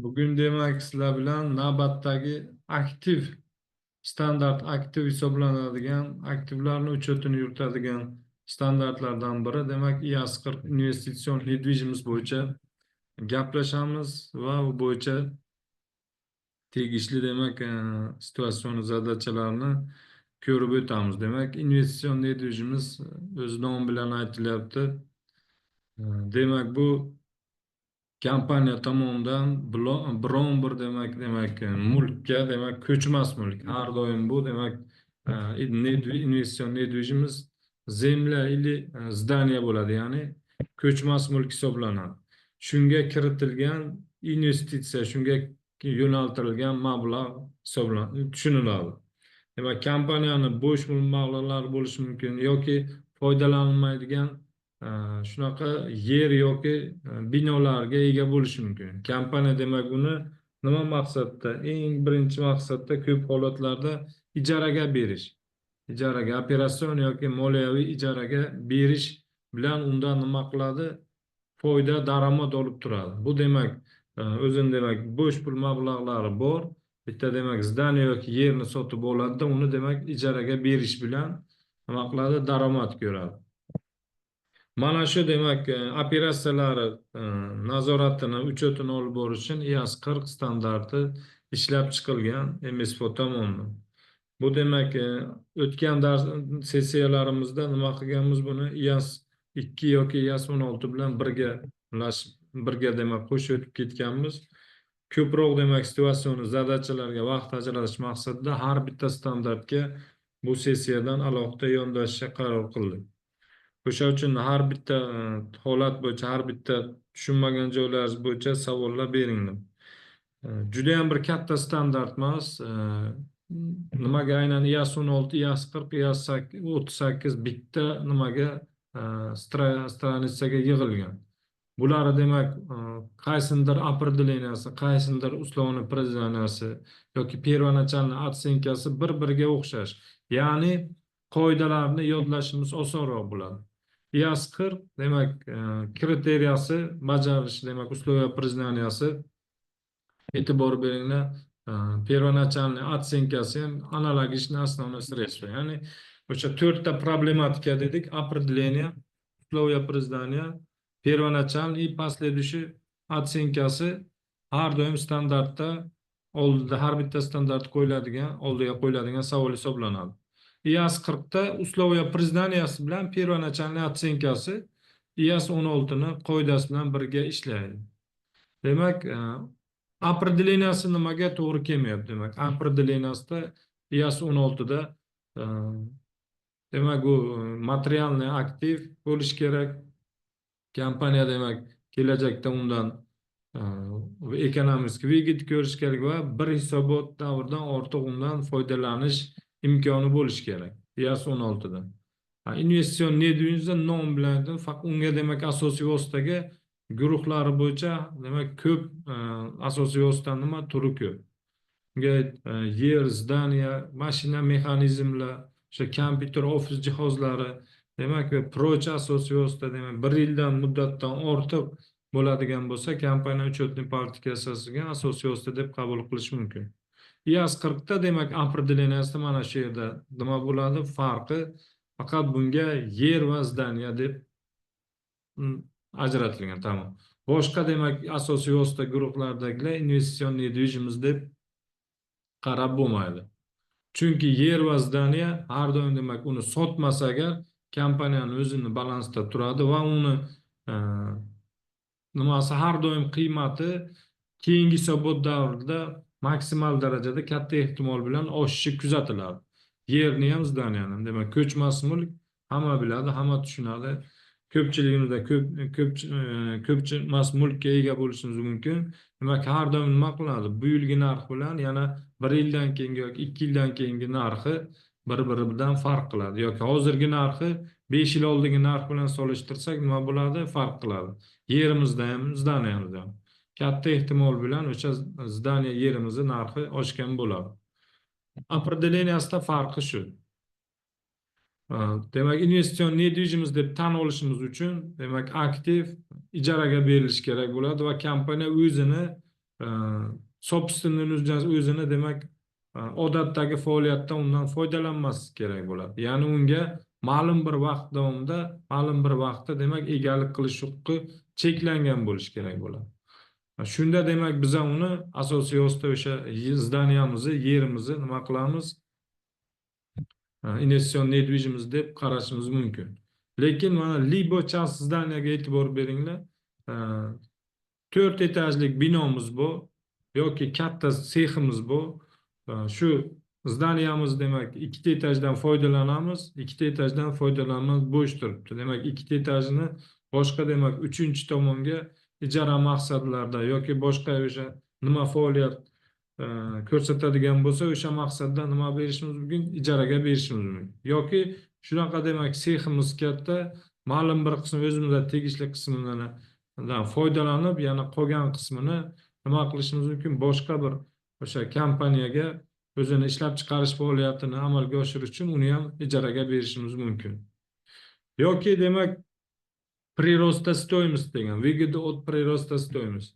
Bugun demak sizlar bilan navbatdagi aktiv standart aktiv hisoblanadigan aktivlarni учетini yuritadigan standartlardan biri demak IAS 40 investitsion недвижимость bo'yicha gaplashamiz va u bo'yicha tegishli demak situatsion zadachalarni ko'rib o'tamiz. Demak, investitsion недвижимость o'z nomi bilan aytilyapti. Demak, bu kompaniya tomonidan biron bir demak mulkka demak ko'chmas mulk har doim bu demak investitsion недвижимость zemlya или zdaniya bo'ladi, ya'ni ko'chmas mulk hisoblanadi. Shunga kiritilgan investitsiya, shunga yo'naltirilgan mablag' hisoblanadi, tushuniladi. Demak, kompaniyani bo'sh mablag'lar bo'lishi mumkin yoki foydalanilmaydigan shunaqa yer yoki binolarga ega bo'lishi mumkin. Kompaniya demak buni nima maqsadda? Eng birinchi maqsadda ko'p holatlarda ijaraga berish. Ijaraga, operatsion yoki moliyaviy ijaraga berish bilan undan nima qiladi? Foyda, daromad olib turadi. Bu demak o'zini demak bo'sh pul mablag'lari bor. Bitta demak zdaniya yoki yerni sotib oladi, uni demak ijaraga berish bilan nima qiladi? Daromad ko'radi. Mana shu demak operatsiyalari nazoratini, uchetini olib borish uchun IAS 40 standarti ishlab chiqilgan MSFO tomonidan. Bu demak o'tgan dars sessiyalarimizda nima qilganmiz, buni IAS 2 yoki IAS 16 bilan birga demak qo'shib o'tib ketganmiz. Ko'proq demak situatsion zadachalarga vaqt ajratish maqsadida har bitta standartga bu sessiyadan alohida yondashishga qaror qildik. O'sha uchun har bitta holat bo'yicha, har bitta tushunmagan joylaringiz bo'yicha savollar beringlar. Juda ham bir katta standart emas. Nimaga aynan IAS 16, IAS 40, IAS 38 bitta nimaga stranitsaga yig'ilgan. Bular demak qaysidir определенияsi, qaysidir условный признанияsi yoki первоначальный оценкasi bir-biriga o'xshash. Ya'ni qoidalarni yodlashimiz osonroq bo'ladi. IAS 40 demak kriteriyasi bajarish demak условия признанияsi, e'tibor beringlar, первоначальный оценкasi ham analogичный основное средство. Ya'ni o'sha 4 ta problematika dedik: определение, условия признания, первоначальный и последующий оценкasi har doim standartda oldida har bitta standart oldiga qo'yiladigan savol hisoblanadi. IAS 40 ta условия признанияsi bilan первоначальный оценкasi IAS 16 ni qoidasi bilan birga ishlaydi. Demak, определенияsi nimaga to'g'ri kelmayapti? Demak, определенияsida IAS 16 da demak bu materialniy aktiv bo'lish kerak. Kompaniya demak kelajakda undan ekonomik vigit ko'rish kerak va bir hisobot davridan ortiq undan foydalanish imkoni bo'lishi kerak. IAS 16 da. Investitsion недвижимость nom bilan faqat unga demak asosiy vositaga guruhlari bo'yicha demak ko'p asosiy vositaning nima turi ko'p. Unga yer, zdaniya, mashina, mexanizmlar, o'sha kompyuter, ofis jihozlari demak va procha asosiy vosita demak 1 yildan muddatdan ortiq bo'ladigan bo'lsa, kompaniya uchetniy politika asosiga asosiy vosita deb qabul qilish mumkin. IAS 40 da demak определенияsi mana shu yerda nima bo'ladi? Farqi faqat bunga yer va zdaniya deb ajratilgan, tamom. Boshqa demak asosiy vosita guruhlaridagilar investitsion недвижимость deb qarab bo'lmaydi. Chunki yer va zdaniya har doim demak uni sotmasa agar kompaniyaning o'zini balansda turadi va uni nimasi har doim qiymati keyingi hisobot davrida maksimal darajada katta ehtimol bilan oshishi kuzatiladi. Yerni ham zdaniyani ham demak ko'chmas mulk hamma biladi, hamma tushunadi. Ko'pchiligimizda ko'chmas mulkka ega bo'lishimiz mumkin. Demak, har doim nima qiladi? Bu yilgi narx bilan yana 1 yildan keyingi yoki 2 yildan keyingi narxi bir-biri bilan farq qiladi. Yoki hozirgi narxi 5 yil oldingi narx bilan solishtirsak nima bo'ladi? Farq qiladi. Yerimizda ham, zdaniyamizda ham katta ehtimol bilan o'sha zdaniya yerimizni narxi oshgan bo'ladi. Определениясida farqi shu. Demak, investitsion недвижимость deb tan olishimiz uchun demak aktiv ijaraga berilishi kerak bo'ladi va kompaniya o'zini e, sobstvenini o'zini demak odatdagi faoliyatdan undan foydalanmaslik kerak bo'ladi. Ya'ni unga ma'lum bir vaqt davomida, ma'lum bir vaqtda demak egalik qilish huquqi cheklangan bo'lishi kerak bo'ladi. Shunda demak biz uni asosiy o'sha zdaniyamizni, yerimizni nima qilamiz? Investitsion nedvijimiz deb qarashimiz mumkin. Lekin mana libo часть zdaniyaga e'tibor beringlar. 4 etajlik binomiz bu yoki katta seximiz bu. Shu zdaniyamiz demak 2 etajdan foydalanamiz, 2 etajdan foydalanamiz bo'sh turibdi. Demak 2 etajini boshqa demak 3-chi tomonga ijara maqsadlarida yoki boshqa o'sha nima faoliyat ko'rsatadigan bo'lsa o'sha maqsadda nima berishimiz mumkin? Ijaraga berishimiz mumkin. Yoki shunaqa demak seximiz katta, ma'lum bir qismi o'zimizga tegishli qismidan foydalanib, yana qolgan qismini nima qilishimiz mumkin? Boshqa bir o'sha kompaniyaga o'zini ishlab chiqarish faoliyatini amalga oshirish uchun uni ham ijaraga berishimiz mumkin. Yoki demak прироста стоимости degan, выгода от прироста стоимости.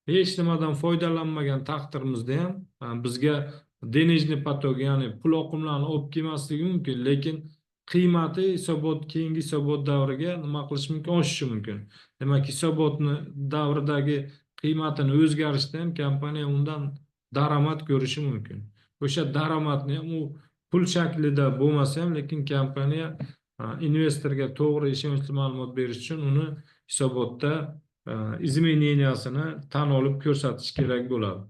Hech nimadan foydalanmagan taqdirimizda ham bizga denejniy potok, ya'ni pul oqimlarini olib kelmasligi mumkin, lekin qiymati keyingi hisobot davriga nima qilish mumkin? Oshishi mumkin. Demak, hisobotni davridagi qiymatini o'zgarishda ham kompaniya undan daromad ko'rishi mumkin. O'sha daromadni ham u pul shaklida bo'lmasa ham, lekin kompaniya investorga to'g'ri ishonchli ma'lumot berish uchun uni hisobotda izmeneniyasini tan olib ko'rsatish kerak bo'ladi.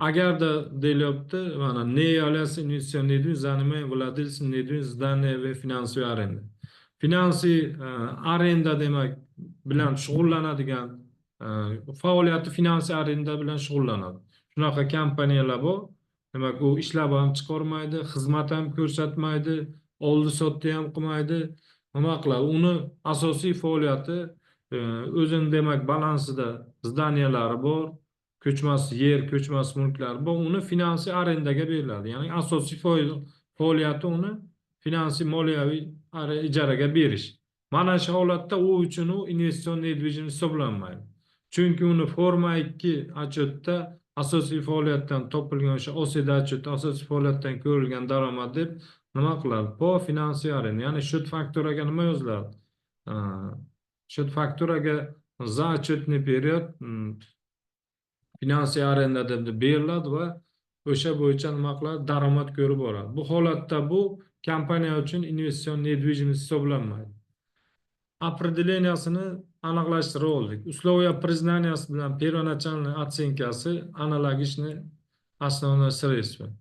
Agarda deyilyapti, mana не является инвестиционной недвижимостью, занимая владельцем недвижимости здания va finansiy arenda. Finansiy arenda demak bilan shug'ullanadigan faoliyati finansiy arenda bilan shug'ullanadi. Shunaqa kompaniyalar bor. Demak, u ishlab ham chiqarmaydi, xizmat ham ko'rsatmaydi, oldi sotdi ham qilmaydi. Nima qiladi? Uni asosiy faoliyati o'zini demak balansida zdaniyalari bor, ko'chmas yer, ko'chmas mulklar bor, uni finansiy arendaga beriladi. Ya'ni asosiy faoliyati uni finansiy moliyaviy ijaraga berish. Mana shu holatda u uchun u investitsion nedvijimlik hisoblanmaydi. Chunki uni forma 2 отчетda asosiy faoliyatdan topilgan o'sha OSD отчетda asosiy faoliyatdan ko'rilgan daromad deb nima qiladi? Po finansiy arenda, ya'ni счет fakturaga nima yoziladi? Счет fakturaga za отчетный период finansiy arenda deb beriladi va o'sha bo'yicha nima qiladi? Daromad ko'rib boradi. Bu holatda bu kompaniya uchun investitsion nedvijimlik hisoblanmaydi. Определениясini aniqlashtirib oldik. Условия признанияsi bilan первоначальный оценкасы аналогичны основным средствам.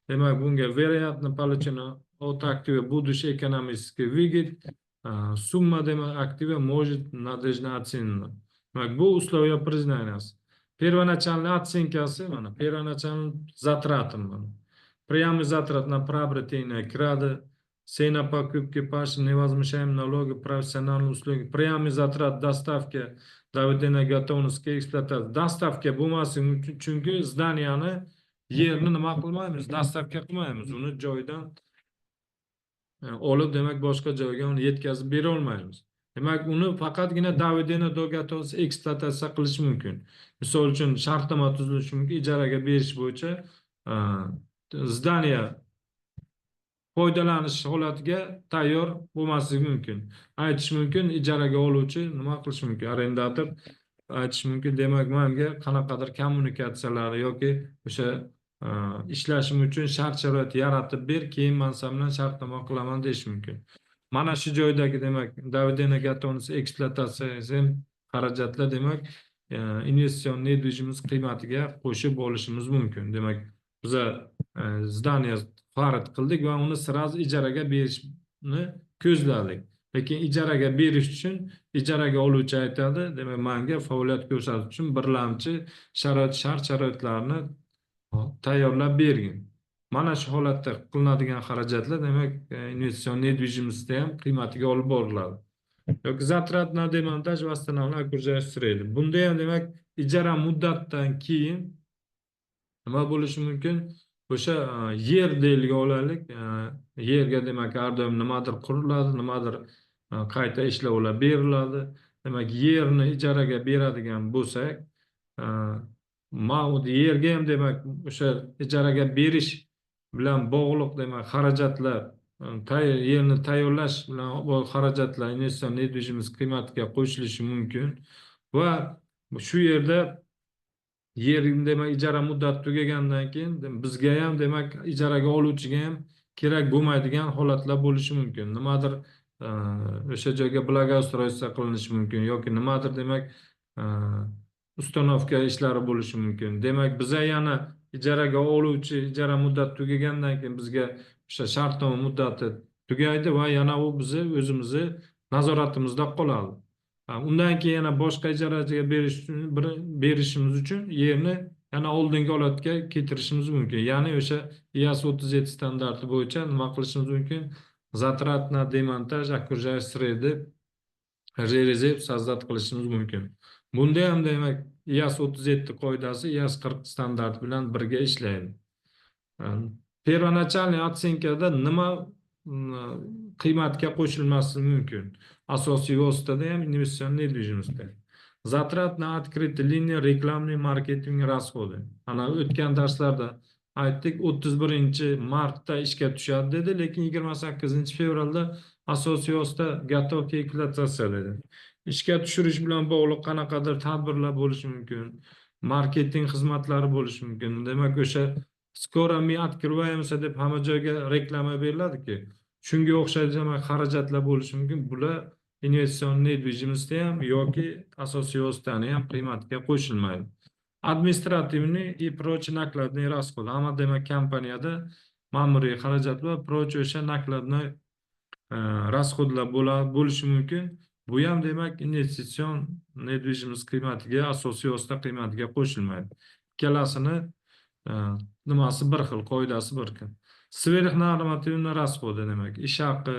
Demak, bunga вероятно получено от актива будущей экономической выгоды, сумма demak актива может надежно оценена. Demak, bu условия признанияsi. Первоначальный оценкасы mana первоначальный затраты mana. Прямый затрат на приобретение крада, цена покупки паши, невозмещаемые налоги, профессиональные услуги, прямый затрат доставки, доведения готовности эксплуатации. Доставка bo'lmasin, chunki zdaniyani yerni nima qilmaymiz? Dostavka qilmaymiz. Uni joydan olib demak boshqa joyga uni yetkazib bera olmaymiz. Demak, uni faqatgina доведения до готовности ekspluatatsiya qilish mumkin. Misol uchun shartnoma tuzilishi mumkin, ijaraga berish bo'yicha zdaniya foydalanish holatiga tayyor bo'lmasligi mumkin. Aytish mumkin, ijaraga oluvchi nima qilish mumkin? Arendator aytish mumkin, demak, menga qanaqadir kommunikatsiyalar yoki o'sha ishlashim uchun shart-sharoit yaratib ber, keyin men sen bilan shartnoma qilaman deyish mumkin. Mana shu joydagi demak доведения готовности ekspluatatsiyasi ham xarajatlar demak investitsion nedvijimlik qiymatiga qo'shib olishimiz mumkin. Demak, biz zdaniya farid qildik va uni sraz ijaraga berishni ko'zladik. Lekin ijaraga berish uchun ijaraga oluvchi aytadi, demak, menga faoliyat ko'rsatish uchun birlamchi shart-sharoitlarni tayyorlab bergin. Mana shu holatda qilinadigan xarajatlar demak investitsion nedvijimlikda ham qiymatiga olib boriladi. Yoki zatrat na demontaj va standartlar ko'rsatishtiradi. Bunda ham demak ijara muddatdan keyin nima bo'lishi mumkin? O'sha yer deyilgan olaylik, yerga demak har doim nimadir quriladi, nimadir qayta ishlovlar beriladi. Demak, yerni ijaraga beradigan bo'lsak, e, yerga ham demak o'sha ijaraga berish bilan bog'liq demak xarajatlar, yerni tayyorlash bilan bog'liq xarajatlar investitsion nedvижимость qiymatiga qo'shilishi mumkin va shu yerda yer demak ijara muddati tugagandan keyin bizga ham demak ijaraga oluvchiga ham kerak bo'lmaydigan holatlar bo'lishi mumkin. Nimadir e, o'sha joyga благоустройство qilinishi mumkin yoki nimadir demak e, ustanovka ishlari bo'lishi mumkin. Demak biza yana ijaraga oluvchi ijara muddati tugagandan keyin bizga o'sha shartnoma muddati tugaydi va yana u bizni o'zimizni nazoratimizda qoladi. Undan keyin yana boshqa ijarachiga berishimiz uchun yerni yana oldingi holatga keltirishimiz mumkin. Ya'ni o'sha IAS 37 standarti bo'yicha nima qilishimiz mumkin? Затратна на демонтаж, окружающей среды, rezerv sozdат qilishimiz mumkin. Bunda ham demak IAS 37 qoidasi IAS 40 standarti bilan birga ishlaydi. Первоначальный отсенкада nima qiymatga qo'shilmasligi mumkin? Asosiy vositada ham investitsion недвижимостьda. Затратна на открытие линии reklamный marketing расходы. Ana o'tgan darslarda aytdik 31-martda ishga tushadi dedi, lekin 28-fevralda asosiy vosita готовка ekspluatatsiya dedi. Ishga tushirish bilan bog'liq qanaqadir tadbirlar bo'lishi mumkin, marketing xizmatlari bo'lishi mumkin. Demak o'sha skoro мы открываемся deb hamma joyga reklama beriladi-ki, shunga o'xshagan xarajatlar bo'lishi mumkin. Bular investitsion недвижимостьda ham yoki asosiy vositani ham qiymatiga qo'shilmaydi. Administrativniy и прочие накладные расходы. Hamma demak kompaniyada ma'muriy xarajat va прочие o'sha nakladniy расходlar bo'lishi mumkin. Bu ham demak investitsion недвижимость qiymatiga, asosiy vosita qiymatiga qo'shilmaydi. Ikkalasini nimasi bir xil, qoidasi bir xil. Sverxnormativniy расходы demak ish haqi,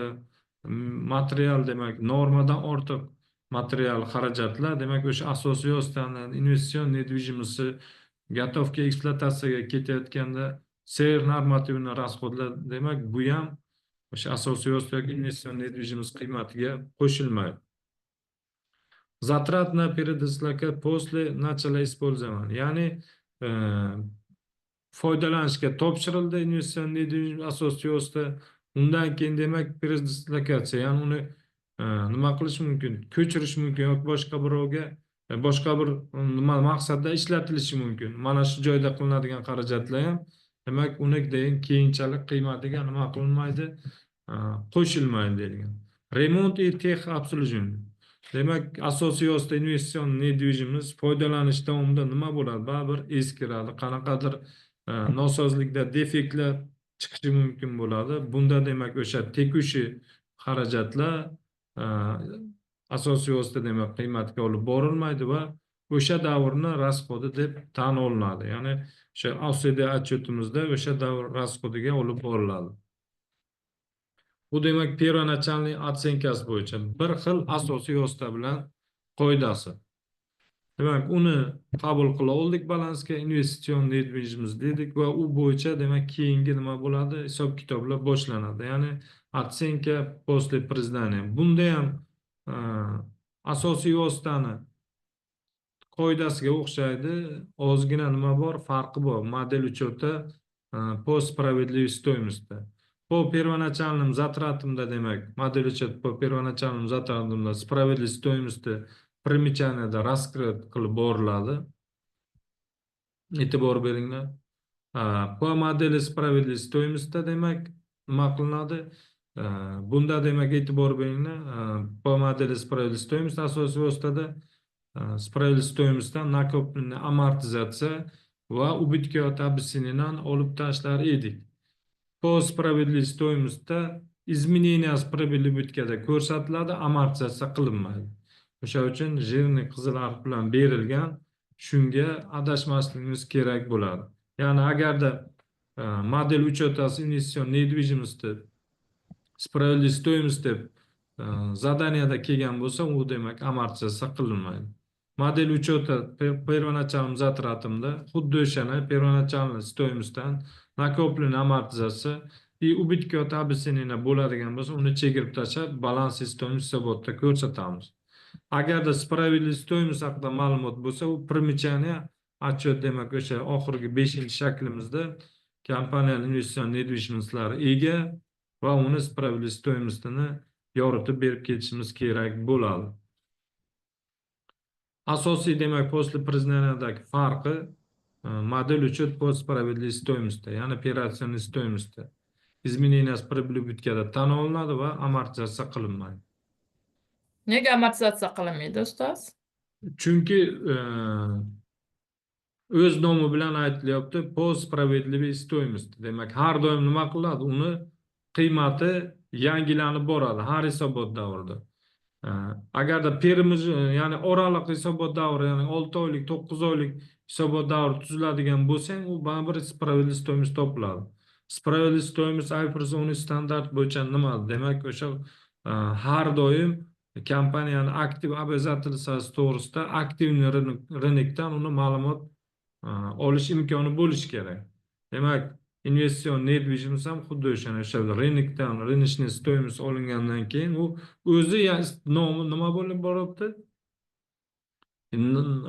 material demak normadan ortiq material xarajatlar demak o'sha asosiy vositani investitsion недвижимости готовка ekspluatatsiyaga ketayotganda sverxnormativniy расходlar demak bu ham o'sha asosiy vositaga investitsion недвижимость qiymatiga qo'shilmaydi. Затрат на передислока после начала использования. Ya'ni foydalanishga topshirildi investitsion недвижимость asosiy vosita. Undan keyin demak передислокация, ya'ni uni nima qilish mumkin? Ko'chirish mumkin yoki boshqa birovga boshqa bir nima maqsadda ishlatilishi mumkin. Mana shu joyda qilinadigan xarajatlar ham demak uni keyinchalik qiymatiga nima qilinmaydi? Qo'shilmaydi deyilgan. Remont и техобслуживание. Demak asosiy vosita investitsion недвижимость foydalanish davomida nima bo'ladi? Baribir eskiradi, qanaqadir nosozlikda defektlar chiqishi mumkin bo'ladi. Bunda demak o'sha tekushi xarajatlar asosiy vosita demak qiymatga olib borilmaydi va o'sha davrni расходы deb tan olinadi. Ya'ni o'sha OCD отчетimizda o'sha davr расходыga olib boriladi. Bu demak первоначальный отсенкасы bo'yicha bir xil asosiy vosita bilan qoidasi. Demak uni qabul qila oldik balansga, investitsion недвижимость dedik va u bo'yicha demak keyingi nima bo'ladi? Hisob-kitoblar boshlanadi. Ya'ni отсенка после признания. Bunda ham asosiy vositani qoidasiga o'xshaydi. Ozgina nima bor? Farqi bor. Model учета по справедливой стоимости. По первоначальным затратам demak model учет по первоначальным затратам справедливой стоимости примечанияda раскрыт qilib boriladi. E'tibor beringlar. Po modeli справедливой стоимости demak nima qilinadi? Bunda demak e'tibor beringlar. Po modeli справедливой стоимости asosiy vositada справедливой стоимостьdan накопленная amortizatsiya va убытки от обесценения olib tashlar edik. Po справедливой стоимостьda изменение справедливой убыткada ko'rsatiladi, amortizatsiya qilinmaydi. O'sha uchun jирный qizil harf bilan berilgan, shunga adashmasligimiz kerak bo'ladi. Ya'ni agarda model учетasi investitsion недвижимости справедливой стоимости deb zadaniyada kelgan bo'lsa, u demak amortizatsiya qilinmaydi. Model учета первоначальным затратамda xuddi o'shani первоначальный стоимостьdan накопленная amortizatsiya и убытки от обесценения bo'ladigan bo'lsa, uni chegirib tashlab balans stoimость hisobotida ko'rsatamiz. Agarda spravедливость stoyimiz haqida ma'lumot bo'lsa, u primechani отчет demak o'sha oxirgi 5-shaklimizda kompaniyaning investitsion недвижимостлari ega va uni spravедливость stoyimostini yoritib berib ketishimiz kerak bo'ladi. Asosiy demak после признанияdagi farqi модель учет по справедливости стоимости, ya'ni операционной стоимости. Изменение с прибыли-убыткada tan olinadi va amortizatsiya qilinmaydi. Nega amortizatsiya qilinmaydi, ustoz? Chunki o'z nomi bilan aytilyapti, po справедливой стоимости. Demak, har doim nima qiladi? Uni qiymati yangilanib boradi har hisobot davrida. Agarda perimiz, ya'ni oraliq hisobot davri, ya'ni 6 oylik, 9 oylik hisobot davri tuziladigan bo'lsang, u baribir справедливость стоимость topiladi. Справедливость стоимость IFRS 10 standart bo'yicha nima? Demak, o'sha har doim kompaniyani aktiv обязательствasi to'g'risida aktiv rynokdan uni ma'lumot olish imkoni bo'lishi kerak. Demak, investitsion недвижимость ham xuddi o'sha rynokdan, рыночный стоимость olingandan keyin u o'zi nomi nima bo'lib boryapti?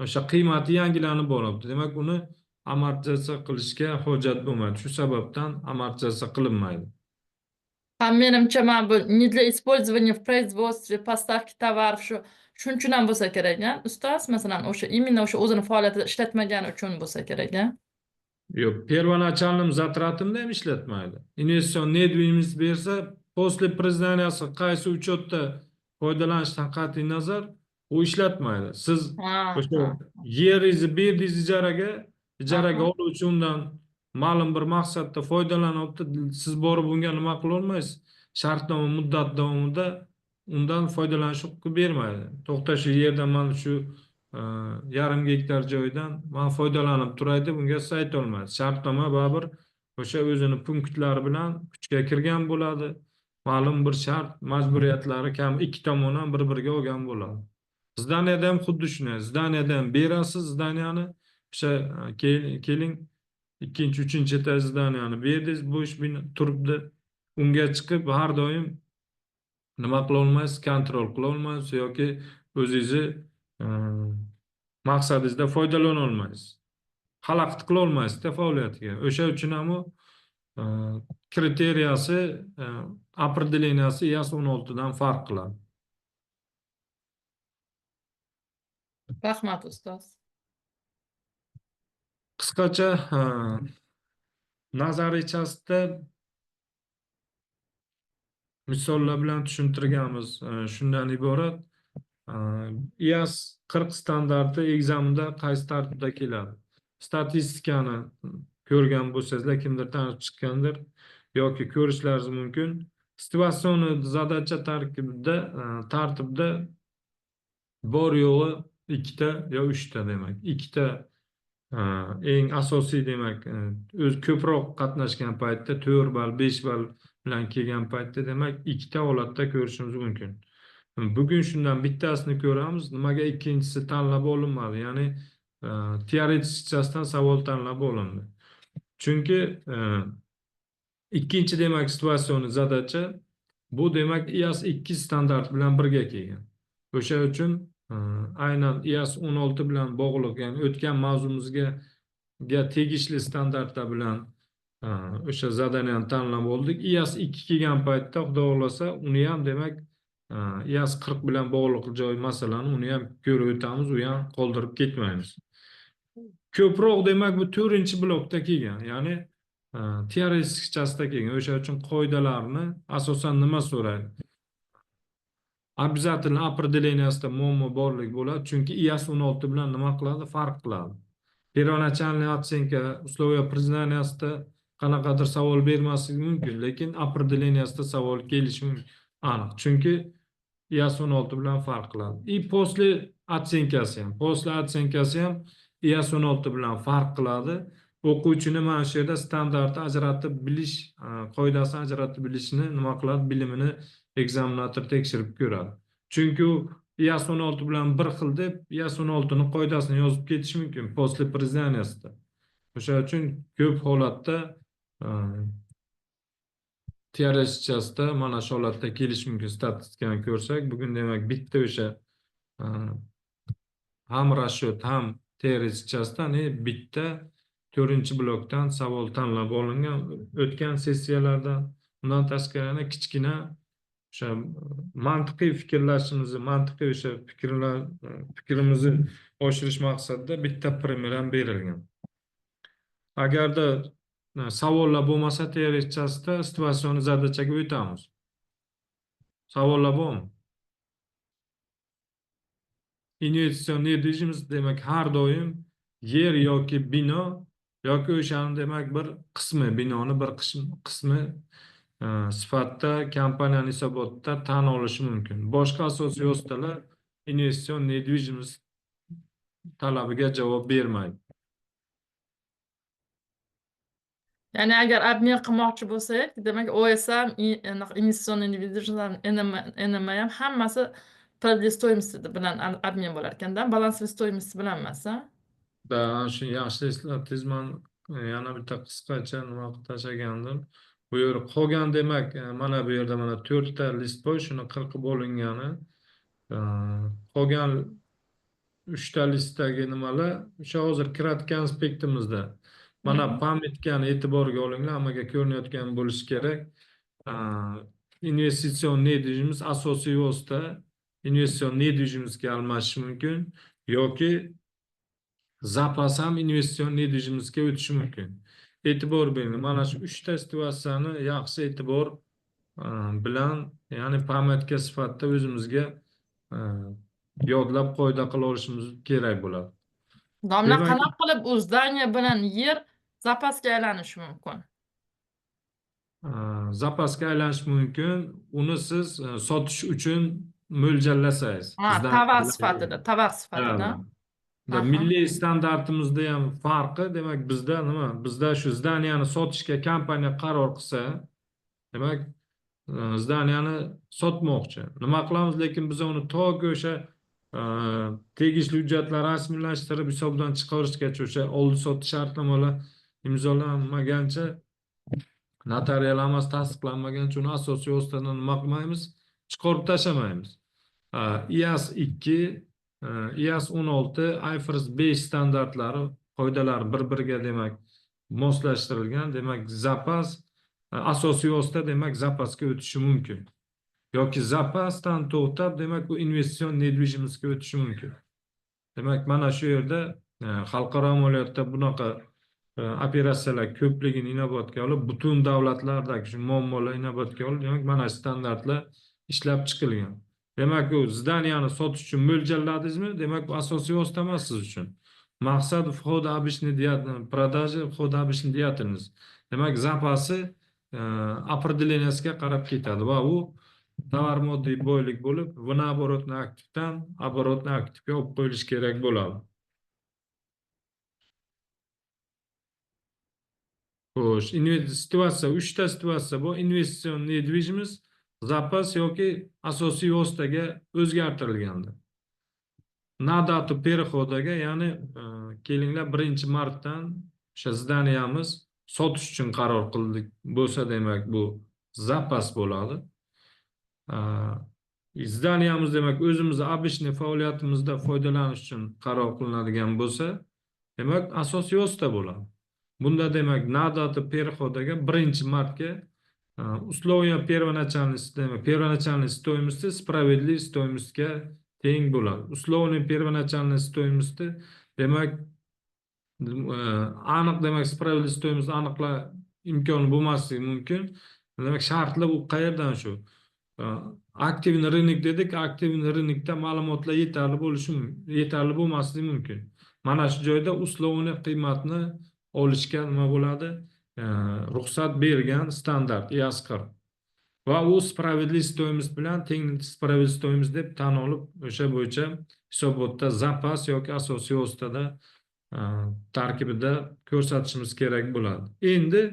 O'sha qiymati yangilanib boryapti. Demak, uni amortizatsiya qilishga hojat bo'lmaydi. Shu sababdan amortizatsiya qilinmaydi. Menimcha, men bu не для использования в производстве, поставки товаров shunchun ham bo'lsa kerak, ustoz. Masalan, o'sha именно o'sha o'zini faoliyatida ishlatmagani uchun bo'lsa kerak. Yo'q, первоначальным затратимda ham ishlatmaydi. Investitsion недвижимость bersa, после признанияsi qaysi uchotda foydalanishdan qat'iy nazar u ishlatmaydi. Siz o'sha yeringizni berdingiz ijaraga oluvchi undan ma'lum bir maqsadda foydalanyapti, siz borib bunga nima qila olmaysiz. Shartnoma muddat davomida undan foydalanish huquqi bermaydi. To'xta, shu yerda men shu yarim gektar joydan men foydalanib turay deb bunga siz ayta olmaysiz. Shartnoma baribir o'sha o'zini punktlari bilan kuchga kirgan bo'ladi. Ma'lum bir shart, majburiyatlari kam ikki tomondan bir-biriga olgan bo'ladi. Zdaniyada ham xuddi shunday. Zdaniyada ham berasiz, zdaniyani o'sha keling ikkinchi, uchinchi etaj zdaniyani berdingiz, bo'sh bino turibdi. Unga chiqib har doim nima qila olmaysiz, kontrol qila olmaysiz yoki o'zingizni maqsadingizda foydalana olmaysiz. Xalaqit qila olmaysiz faoliyatiga. O'sha uchun ham kriteriyasi, определенияsi IAS 16 dan farq qiladi. Rahmat, ustoz. Qisqacha nazariychasida misollar bilan tushuntirganmiz. Shundan iborat. IAS 40 standarti ekzamda qaysi tartibda keladi? Statistikani ko'rgan bo'lsangizlar, kimdir tanib chiqqandir yoki ko'rishlaringiz mumkin. Situatsion zadacha tartibda bor yo'g'i 2 ta yo 3 ta demak. 2 ta eng asosiy demak, o'z ko'proq qatnashgan paytda 4 ball, 5 ball bilan kelgan paytda demak 2 ta holatda ko'rishimiz mumkin. Bugun shundan bittasini ko'ramiz. Nimaga ikkinchisi tanlab olinmadi? Ya'ni teoretikchasidan savol tanlab olindi. Chunki ikkinchi demak situatsion zadacha bu demak IAS 2 standart bilan birga kelgan. O'sha uchun aynan IAS 16 bilan bog'liq, ya'ni o'tgan mavzumizga tegishli standartlar bilan o'sha zadaniyani tanlab oldik. IAS 2 kelgan paytda xudo xolasa uni ham demak IAS 40 bilan bog'liq joy masalani uni ham ko'rib o'tamiz, u ham qoldirib ketmaymiz. Ko'proq demak bu 4-blokda kelgan, ya'ni teoretikchasida kelgan. O'sha uchun qoidalarni asosan nima so'raydi? Обязательно определениясida muammo borlik bo'ladi, chunki IAS 16 bilan nima qiladi? Farq qiladi. Первоначальная оценка, условия признаниясida qanaqadir savol bermasligi mumkin, lekin определениясida savol kelishi mumkin. Aniq, chunki IAS 16 bilan farq qiladi. После otsyenkasi ham IAS 16 bilan farq qiladi. O'quvchini mana shu yerda standartni ajratib bilish, qoidasini ajratib bilishni nima qiladi? Bilimini ekzaminator tekshirib ko'radi. Chunki u IAS 16 bilan bir xil deb IAS 16 ning qoidasini yozib ketish mumkin после признаниясida. O'sha uchun ko'p holatda teoretikchasida mana shu holatda kelish mumkin. Statistikani ko'rsak, bugun demak bitta o'sha e, ham rashyot ham teoretchasidan bitta 4-blokdan savol tanlab olingan o'tgan sessiyalardan. Undan tashqari yana kichkina o'sha mantiqiy fikrlashimizni, mantiqiy o'sha fikrimizni oshirish maqsadida bitta primer ham berilgan. Agarda savollar bo'lmasa teoretchasida situatsion zadachaga o'tamiz. Savollar bormi? Investitsion nedvijimiz demak har doim yer yoki bino yoki o'shani demak bir qismi, binoni bir qismi sifatida kompaniyaning hisobotida tan olishi mumkin. Boshqa asosiy vositalar investitsion nedvijimiz talabiga javob bermaydi. Yani agar обмен qilmoqchi bo'lsak, demak OSM, investitsion недвижимость, NM ham hammasi продажа стоимости bilan обмен bo'lar ekanda, balansli stoymosti bilan emas. Da, shu yaxshi eslatdingiz. Men yana bitta qisqacha nima qilib tashlagandim. Bu yer qolgan demak, mana bu yerda mana 4 ta list bor, shuni qirqib olingani. Qolgan 3 ta listdagi nimalar o'sha hozir kiratgan aspektimizda. Mana pametgani e'tiborga olinglar, hammaga ko'rinayotgan bo'lishi kerak. Investitsion nedvijimiz asosiy vosita investitsion nedvijimizga almashishi mumkin yoki zapas ham investitsion nedvijimizga o'tishi mumkin. E'tibor bering. Mana shu 3 ta situatsiyani yaxshi e'tibor bilan, ya'ni pametka sifatida o'zimizga yodlab qoida qilib olishimiz kerak bo'ladi. Domla, Demak, qanaqa qilib u zdaniya bilan yer zapasga aylanishi mumkin? Zapasga aylanishi mumkin. Uni siz sotish uchun mo'ljallasangiz. Tovar sifatida, tovar sifatida. Da milliy standartimizda ham farqi, demak bizda nima? Bizda shu zdaniyani sotishga kompaniya qaror qilsa, demak zdaniyani sotmoqchi. Nima qilamiz? Lekin biz uni to'g'ri o'sha tegishli hujjatlar rasmiylashtirib hisobdan chiqarishgacha, o'sha oldi sotish shartnomalar imzolanmagancha, notarial amas tasdiqlanmagancha uni asosiy vositadan nima qilmaymiz? Chiqarib tashlamaymiz. IAS 2, IAS 16, IFRS 5 standartlari, qoidalari bir-biriga demak moslashtirilgan. Demak, zapas asosiy vosita demak zapasga o'tishi mumkin. Yoki zapasdan to'xtab demak u investitsion nedvijimizga o'tishi mumkin. Demak, mana shu yerda xalqaro amaliyotda bunaqa operatsiyalar ko'pligini inobatga olib, butun davlatlardagi shu muammolar inobatga olib, demak mana standartlar ishlab chiqilgan. Demak, u zdaniyani sotish uchun mo'ljalladingizmi? Demak, bu asosiy vosita emas siz uchun. Maqsad vhod обычный продажи, vhod обычный деятельность. Demak, zapasi определенияsiga qarab ketadi va u tovar moddiy boylik bo'lib, bu naborotni aktivdan оборотный aktivga olib qo'yilishi kerak bo'ladi. Xo'sh, situatsiya, 3 ta situatsiya bu investitsion nedvijimiz zapas yoki asosiy vositaga o'zgartirilganda. Na datu переходaga, ya'ni kelinglar 1-martdan o'sha zdaniyamiz sotish uchun qaror qildik bo'lsa, demak bu zapas bo'ladi. Zdaniyamiz demak o'zimizni обычный faoliyatimizda foydalanish uchun qaror qilinadigan bo'lsa, demak asosiy vosita bo'ladi. Bunda demak na datu переходaga 1-martga условия первоначальности, demak первоначальной стоимости справедливой стоимостьga teng bo'ladi. Условный первоначальной стоимости demak aniq, demak справедливой стоимость aniqla imkoni bo'lmasligi mumkin. Demak shartlar u qayerdan shu? Aktivni rынок dedik, aktivni rынокda ma'lumotlar yetarli bo'lmasligi mumkin. Mana shu joyda условный qiymatni olishga nima bo'ladi? Ruxsat bergan standart IAS 40. Va u справедливый стоимость bilan teng справедливый стоимость deb tan olib, o'sha bo'yicha hisobotda zapas yoki asosiy vositada tarkibida ko'rsatishimiz kerak bo'ladi. Endi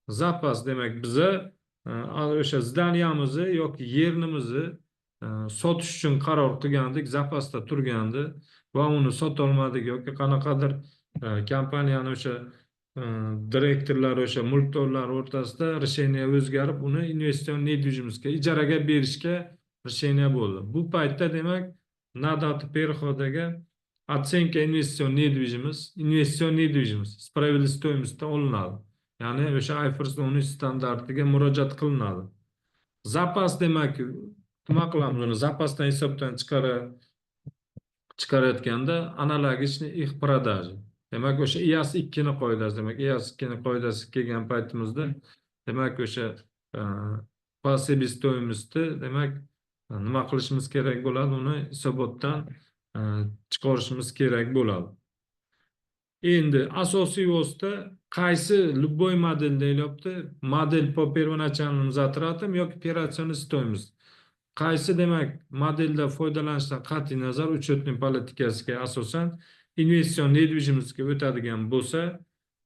zapas demak biza o'sha zdaniyamizni yoki yernimizni sotish uchun qaror qilgandik, zapasda turgandi va uni sota olmadik yoki qanaqadir kompaniyani o'sha direktorlar, o'sha mulkdorlar o'rtasida решение o'zgarib, uni investitsion nedvijimizga ijaraga berishga решение bo'ldi. Bu paytda demak на дату перехода оценка investitsion недвижимость, investitsion недвижимость справедливость стоимости olinadi. Ya'ni o'sha IFRS 13 standartiga murojaat qilinadi. Zapas demak, nima qilamiz uni zapasdan hisobdan chiqarayotganda analogичный их продажи. Demak, o'sha IAS 2 ni qoidasi, demak, IAS 2 ni qoidasi kelgan paytimizda, demak, o'sha pasiv stoimostni, demak, nima qilishimiz kerak bo'ladi? Uni hisobotdan chiqarishimiz kerak bo'ladi. Endi asosiy o'sda qaysi любой model deyilyapti? Model по первоначальным затратам yoki operatsion stoimость. Qaysi demak modelda foydalanishdan qat'iy nazar uchetning politikasiga asosan investitsion недвижимостьga o'tadigan bo'lsa,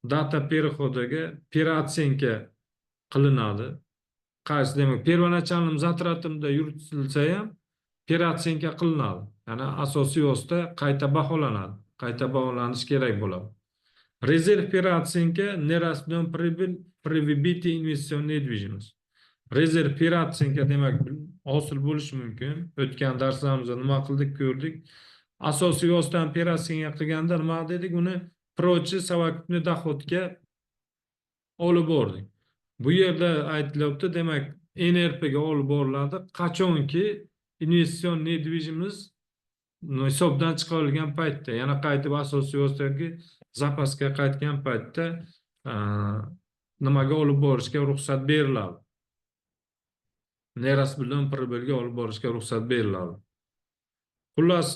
data переходaga переоценка qilinadi. Qaysi demak первоначальным затратымda yuritilsa ham переоценка qilinadi. Ya'ni asosiy o'sda qayta baholanadi. Qayta baholanish kerak bo'ladi. Rezerv переоценка не растет прибыль при выбитии инвестиционной недвижимости. Rezerv переоценка demak hosil bo'lishi mumkin. O'tgan darslarimizda nima qildik, ko'rdik. Asosiy o'sdan переоценка qilganda nima dedik? Uni prochi savokupniy dohodga olib bordik. Bu yerda aytilyapti, demak NRPga olib boriladi. Qachonki investitsion недвижимость hisobdan chiqarilgan paytda, yana qaytib asosiy o'sdagi zapasga qaytgan paytda nimaga olib borishga ruxsat beriladi. Neras bilan pribylga olib borishga ruxsat beriladi. Xullas,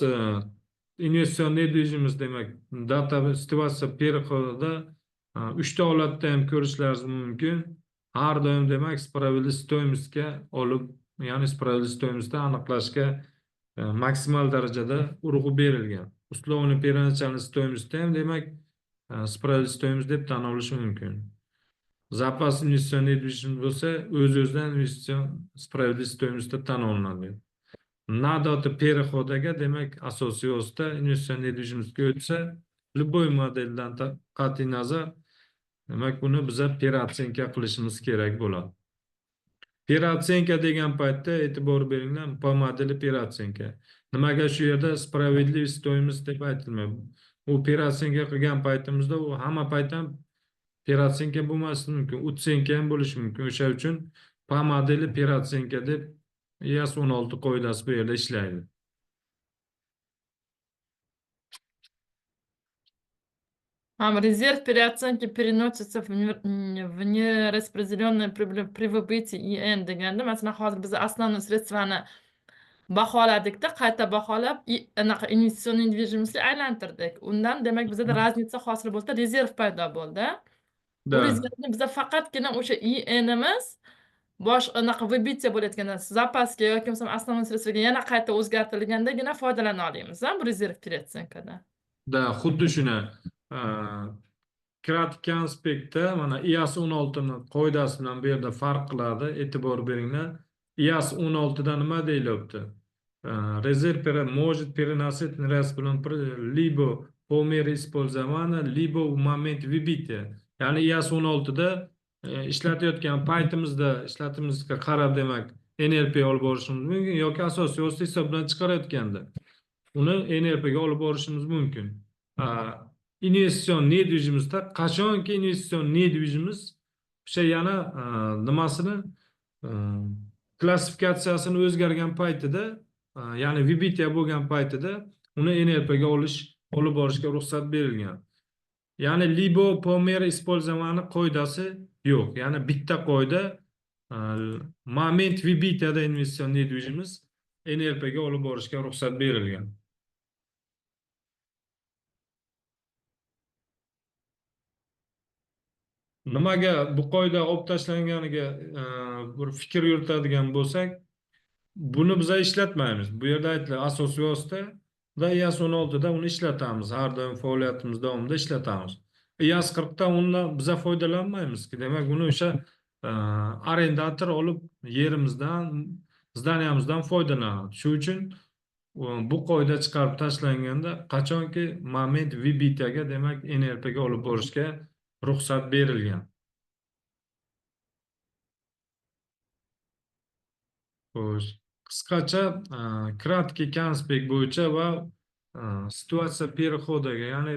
investitsion недвижимость demak data situatsiya переходida 3 ta holatda ham ko'rishlaringiz mumkin. Har doim demak справедливость стоимостьga olib, ya'ni справедливость стоимостьni aniqlashga maksimal darajada urg'u berilgan. Условный первоначальный стоимость ham demak справедливость стоимость deb tan olish mumkin. Zapas investitsion недвижимость bo'lsa, o'z-o'zidan investitsion справедливость стоимость deb tan olinadi. Na data переходaga demak asosiy o'sda investitsion недвижимостьga o'tsa, любой modeldan qat'iy nazar demak buni biz переоценка qilishimiz kerak bo'ladi. Переоценка degan paytda e'tibor beringlar, po modeli переоценка. Nimaga shu yerda справедливость стоимость deb aytilmaydi? U переоценка qilgan paytimizda u hamma payt ham переоценка bo'lmasligi mumkin, utsенка ham bo'lishi mumkin. O'sha uchun po modeli переоценка deb IAS 16 qoidasi bu yerda ishlaydi. Резерв переоценки переносится в нераспределенную прибыль при выбытии IN deganda, masalan, hozir biz основной средствani baholadikda, qayta baholab, anaqa investitsion недвижимостьga aylantirdik. Undan demak bizda raznica hosil bo'ldi, rezerv paydo bo'ldi. Bu rezervni biz faqatgina o'sha INimiz anaqa выбытие bo'layotganda, zapaska yoki bo'lmasa основной средствga yana qayta o'zgartirilgandagina foydalana olamiz, bu rezerv переоценкаdan. Da, xuddi shuni. Kratik konspektda mana IAS 16 ni qoidasi bilan bu yerda farq qiladi. E'tibor beringlar. IAS 16 da nima deyilyapti? Резерв может переносить либо по мере использования, либо в момент выбития. Ya'ni IAS 16 da ishlatayotgan paytimizda ishlatimizga qarab demak NRP olib borishimiz mumkin yoki asosiy o'z hisobdan chiqarayotganda uni NRPga olib borishimiz mumkin. Investitsion недвижимостьda qachonki investitsion недвижимость o'sha yana nimasini klassifikatsiyasini o'zgargan paytida, ya'ni vybitiya bo'lgan paytida uni NRPga olib borishga ruxsat berilgan. Ya'ni libo по мере использования qoidasi yo'q. Ya'ni bitta qoida moment vybitiyada investitsion недвижимость NRPga olib borishga ruxsat berilgan. Nimaga bu qoida olib tashlanganiga bir fikr yuritadigan bo'lsak, buni biz ishlatmaymiz. Bu yerda aytiladi, asosiy vosita IAS 16 da uni ishlatamiz. Har doim faoliyatimiz davomida ishlatamiz. IAS 40 da undan biz foydalanmaymiz. Demak, buni o'sha arendator olib yerimizdan, zdaniyamizdan foydalanadi. Shu uchun bu qoida chiqarib tashlanganda qachonki moment vybitiyaga demak NRPga olib borishga ruxsat berilgan. Xo'sh, qisqacha kratki konspekt bo'yicha va situatsiya переходaga, ya'ni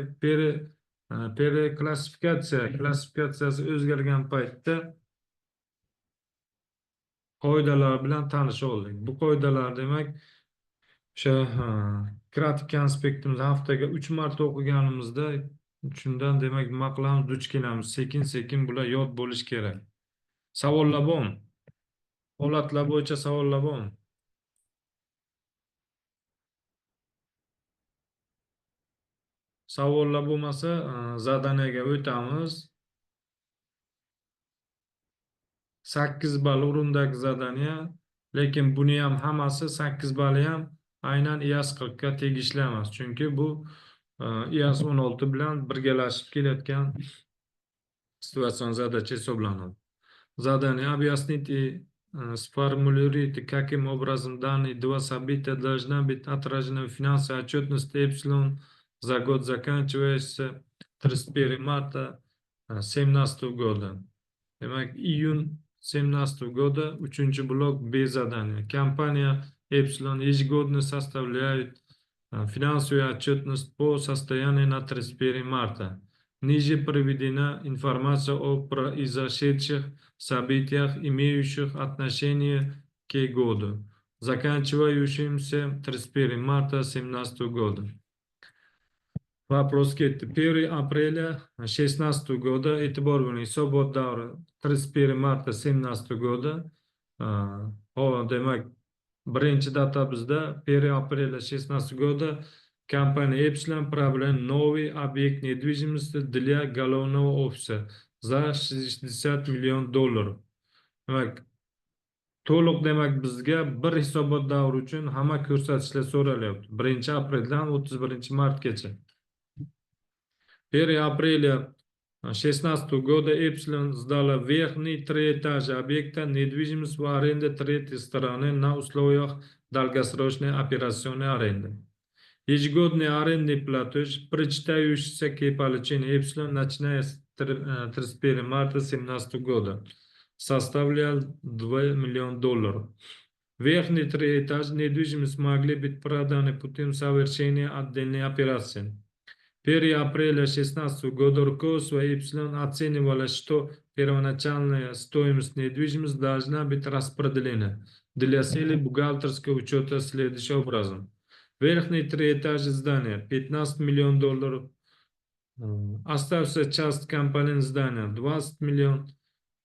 klassifikatsiyasi o'zgargan paytda qoidalar bilan tanishib oldik. Bu qoidalar demak o'sha kratki konspektimizni haftaga 3 marta o'qiganimizda shundan demak nima qilamiz, duch kelamiz. Sekin-sekin bular yod bo'lish kerak. Savollar bormi? Holatlar bo'yicha savollar bormi? Savollar bo'lmasa, zadaniyaga o'tamiz. 8 ball o'rindagi zadaniya, lekin buni ham hammasi 8 balli ham aynan IAS 40 ga tegishli emas. Chunki bu IAS 16 bilan birgalashib kelayotgan situatsion zadacha hisoblanadi. Задание. Объясните, сформулируйте, каким образом данные два события должны быть отражены в финансовой отчетности Эпсилон за год, заканчивающийся 31 марта 2017 года. Demak, iyun 2017 года, 3-chi blok B задание. Компания Эпсилон ежегодно составляет финансовую отчетность по состоянию на 31 марта. Ниже приведена информация о произошедших событиях, имеющих отношение к году, заканчивающимся 31 марта 2017 года. Вопрос ketdi. 1 апреля 2016 года, e'tibor bering, hisobot davri 31 marta 2017 года. Demak, birinchi data bizda 1 апреля 2016 года компания Epsilon проявляет новый объект недвижимости для головного офиса за 60 million dollar. Demak, to'liq demak bizga bir hisobot davri uchun hamma ko'rsatishlar so'ralyapti. 1 apreldan 31 martgacha. 1 апреля 2016 года Epsilon сдала верхние 3 этажа объекта недвижимость в аренду третьей стороны на условиях долгосрочной операционной аренды. Ежегодный арендный платеж, причитающийся к получению Epsilon, начиная с 31 марта 2017 года, составлял $2 million. Верхние 3 этажа недвижимости могли быть проданы путем совершения отдельной операции. 1 апреля 2016 года руководство Epsilon оценивало, что первоначальная стоимость недвижимости должна быть распределена для целей бухгалтерского учета следующим образом. Верхние 3 этажа здания $15 million. Оставшаяся часть компонент здания $20 million.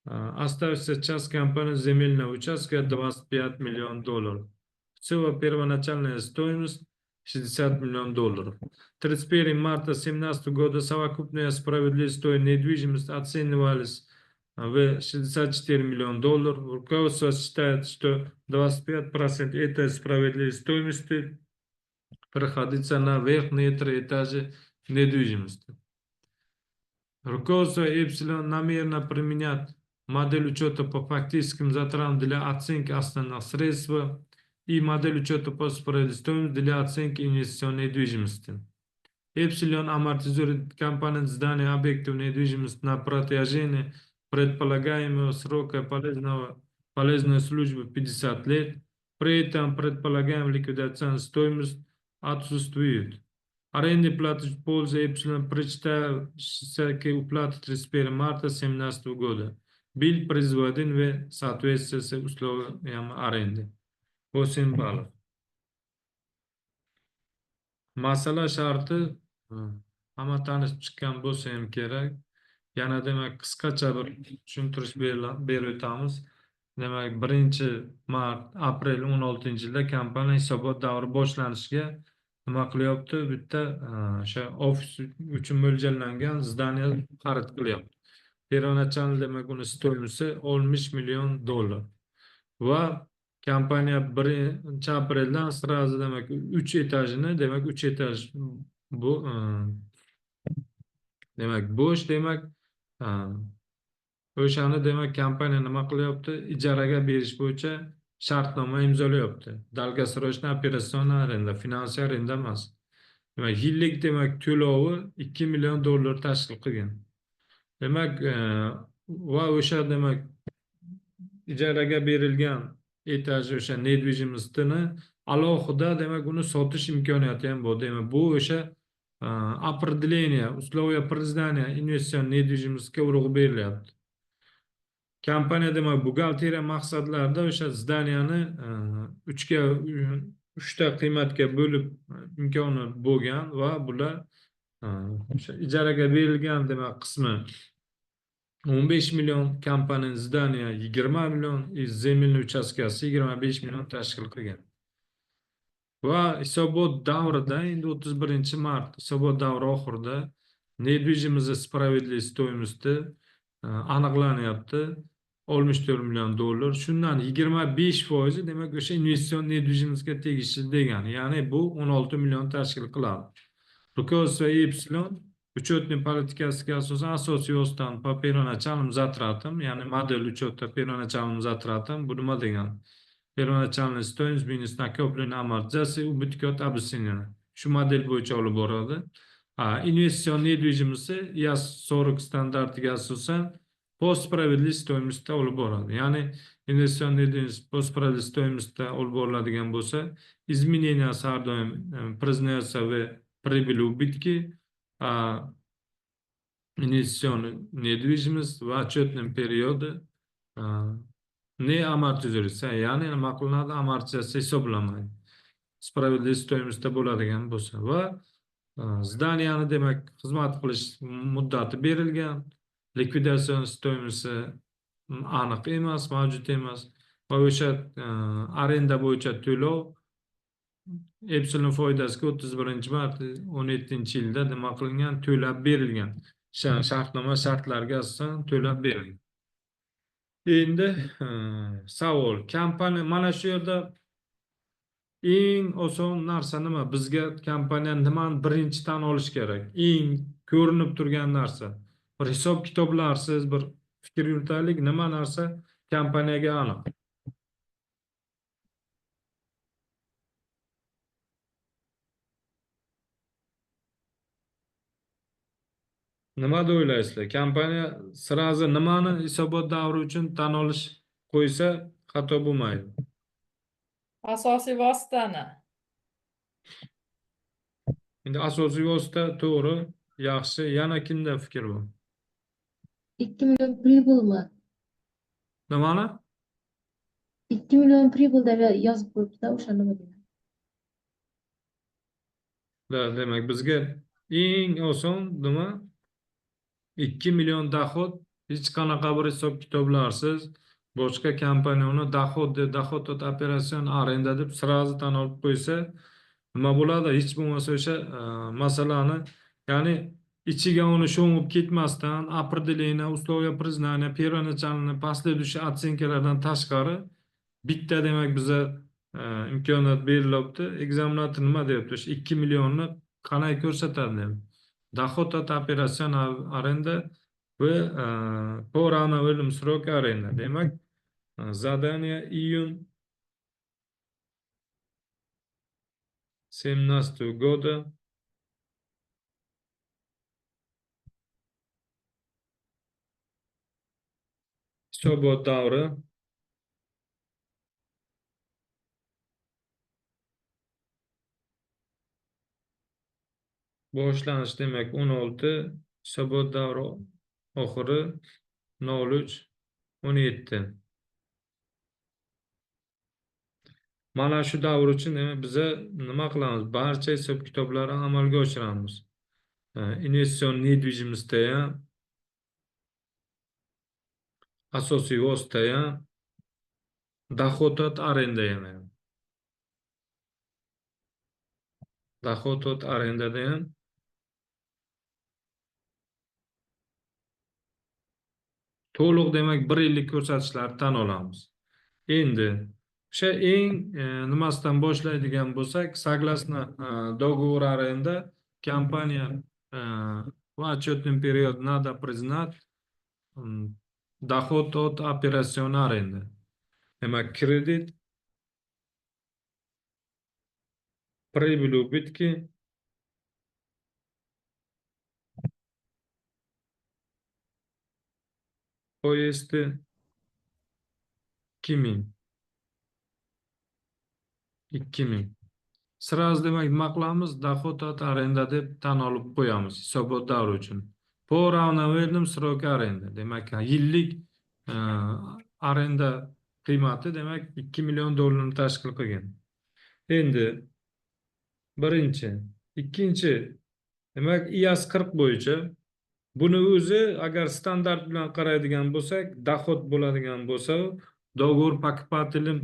Оставшаяся часть компонент земельного участка $25 million. Всего первоначальная стоимость $60 million. 31 марта 2017 года совокупная справедливость недвижимости оценивались в $64 million. Руководство считает, что 25% этой справедливой стоимости приходится на верхние 3 этажа недвижимости. Руководство Epsilon намерено применять модель учета по фактическим затратам для оценки основных средств и модель учета по справедливой стоимости для оценки инвестиционной недвижимости. Epsilon амортизирует компонент здания объектов недвижимости на протяжении предполагаемого срока полезной службы 50 лет. При этом предполагаемая ликвидационная стоимость отсутствует. Арендный платеж в пользу Epsilon причитается к уплате 31 марта 2017 года. Был произведен в соответствии с условиями аренды. 8 баллов. Masala sharti hamma tanishib chiqqan bo'lsa ham kerak. Yana demak qisqacha bir tushuntirish berib o'tamiz. Demak 1-aprel 16-yilda kompaniya hisobot davri boshlanishiga nima qilyapti? Bitta o'sha ofis uchun mo'ljallangan zdaniya xarid qilyapti. Первоначально demak uni stoyimsi $60 million. Va kompaniya 1 apreldan sразу demak 3 etajini, demak 3 etaj bu demak bo'sh, demak o'shani demak kompaniya nima qilyapti? Ijaraga berish bo'yicha shartnoma imzolayapti. Долгосрочная операционная аренда, finansiy arenda emas. Demak yillik demak to'lovi $2 million tashkil qilgan. Demak va o'sha demak ijaraga berilgan etaj o'sha nedvижимостini alohida demak uni sotish imkoniyati ham bor. Demak bu o'sha определение, условия признания investitsion nedvижимостga urg'u berilyapti. Kompaniya demak buxgalteriya maqsadlarida o'sha zdaniyani uchta qiymatga bo'lib imkoni bo'lgan va bular o'sha ijaraga berilgan demak qismi 15 million, kompaniya zdaniya 20 million, земельный uchastkasi 25 million tashkil qilgan. Va hisobot davrida endi 31 mart hisobot davri oxirida недвижимость справедливость стоимости aniqlanyapti. 64 million dollar. Shundan 25% demak o'sha investitsion недвижимостьga tegishli degani. Ya'ni bu 16 million tashkil qiladi. Rukovodство Epsilon учетный politikasiga asosan asosiy osdan по первоначальным затратам, ya'ni model учета первоначальным затратам, bu nima degani? Первоначальная стоимость minus накопленная амортизация убытки от обесценения. Shu model bo'yicha olib boradi. Investitsion недвижимость IAS 40 standartiga asosan по справедливой стоимости olib boradi. Ya'ni investitsion недвижимость по справедливой стоимости olib boriladigan bo'lsa, изменения har doim признаются в прибыли убытки, инвестиционная недвижимость в отчетном периоде ne amortizatsiya, ya'ni nima qilinadi, amortizatsiya hisoblanmaydi. Справедливый стоимостda bo'ladigan bo'lsa va zdaniyani demak xizmat qilish muddati berilgan, likvidatsiya stoimasi aniq emas, mavjud emas va o'sha arenda bo'yicha to'lov Epsilon foydasiga 31-mart 17-yilda nima qilingan, to'lab berilgan. Shartnoma shartlariga asosan to'lab berilgan. Endi savol, kompaniya mana shu yerda eng oson narsa nima? Bizga kompaniya nimani birinchi tan olish kerak? Eng ko'rinib turgan narsa. Bir hisob kitoblarsiz bir fikr yuritaylik, nima narsa kompaniyaga aniq. Nima deb o'ylaysizlar? Kompaniya sirazi nimani hisobot davri uchun tan olish qo'ysa xato bo'lmaydi. Asosiy vositani. Endi asosiy vosita to'g'ri, yaxshi. Yana kimda fikr bor? 2 million pribylmi? Nimani? 2 million pribyl deb yozib qo'yibdi-da, o'sha nima degan. Demak bizga eng oson nima? 2 million dohod, hech qanaqa bir hisob kitoblarsiz boshqa kompaniya uni dohod operatsion arenda deb sirazi tan olib qo'ysa nima bo'ladi? Hech bo'lmasa o'sha masalani, ya'ni ichiga uni sho'ng'ib ketmasdan определение, условия признания, первоначальный последующий оценкаlardan tashqari bitta demak biza imkoniyat berilibdi. Ekzaminator nima deyapti? 2 millionni qanday ko'rsatadi deyapti. Доход от операцион аренда va по равновесным срок аренда. Demak, задание июнь 17 года. Hisobot davri boshlanish demak 16, hisobot davri oxiri 03-17. Mana shu davr uchun demak biza nima qilamiz? Barcha hisob kitoblarni amalga oshiramiz. Investitsion недвижимостьda ham, asosiy vosita ham, dohod от arenda ham. Dohod от arendada ham to'liq demak 1 yillik ko'rsatishlarni tan olamiz. Endi o'sha eng nimasidan boshlaydigan bo'lsak, согласно договору аренда kompaniya в отчетный период надо признать доход от операцион аренда. Demak, kredit, прибыль, убытки, поезды, 2 ming. 2000. Sırası demek nima qilamiz? Dohod от arenda deb tan olib qo'yamiz hisobot davri uchun. Po равномерным сроки arenda. Demak, yillik e, arenda qiymati demak 2 million dollarni tashkil qilgan. Endi birinchi, ikkinchi, demak IAS 40 bo'yicha buni o'zi agar standart bilan qaraydigan bo'lsak, dohod bo'ladigan bo'lsa, договор покупателем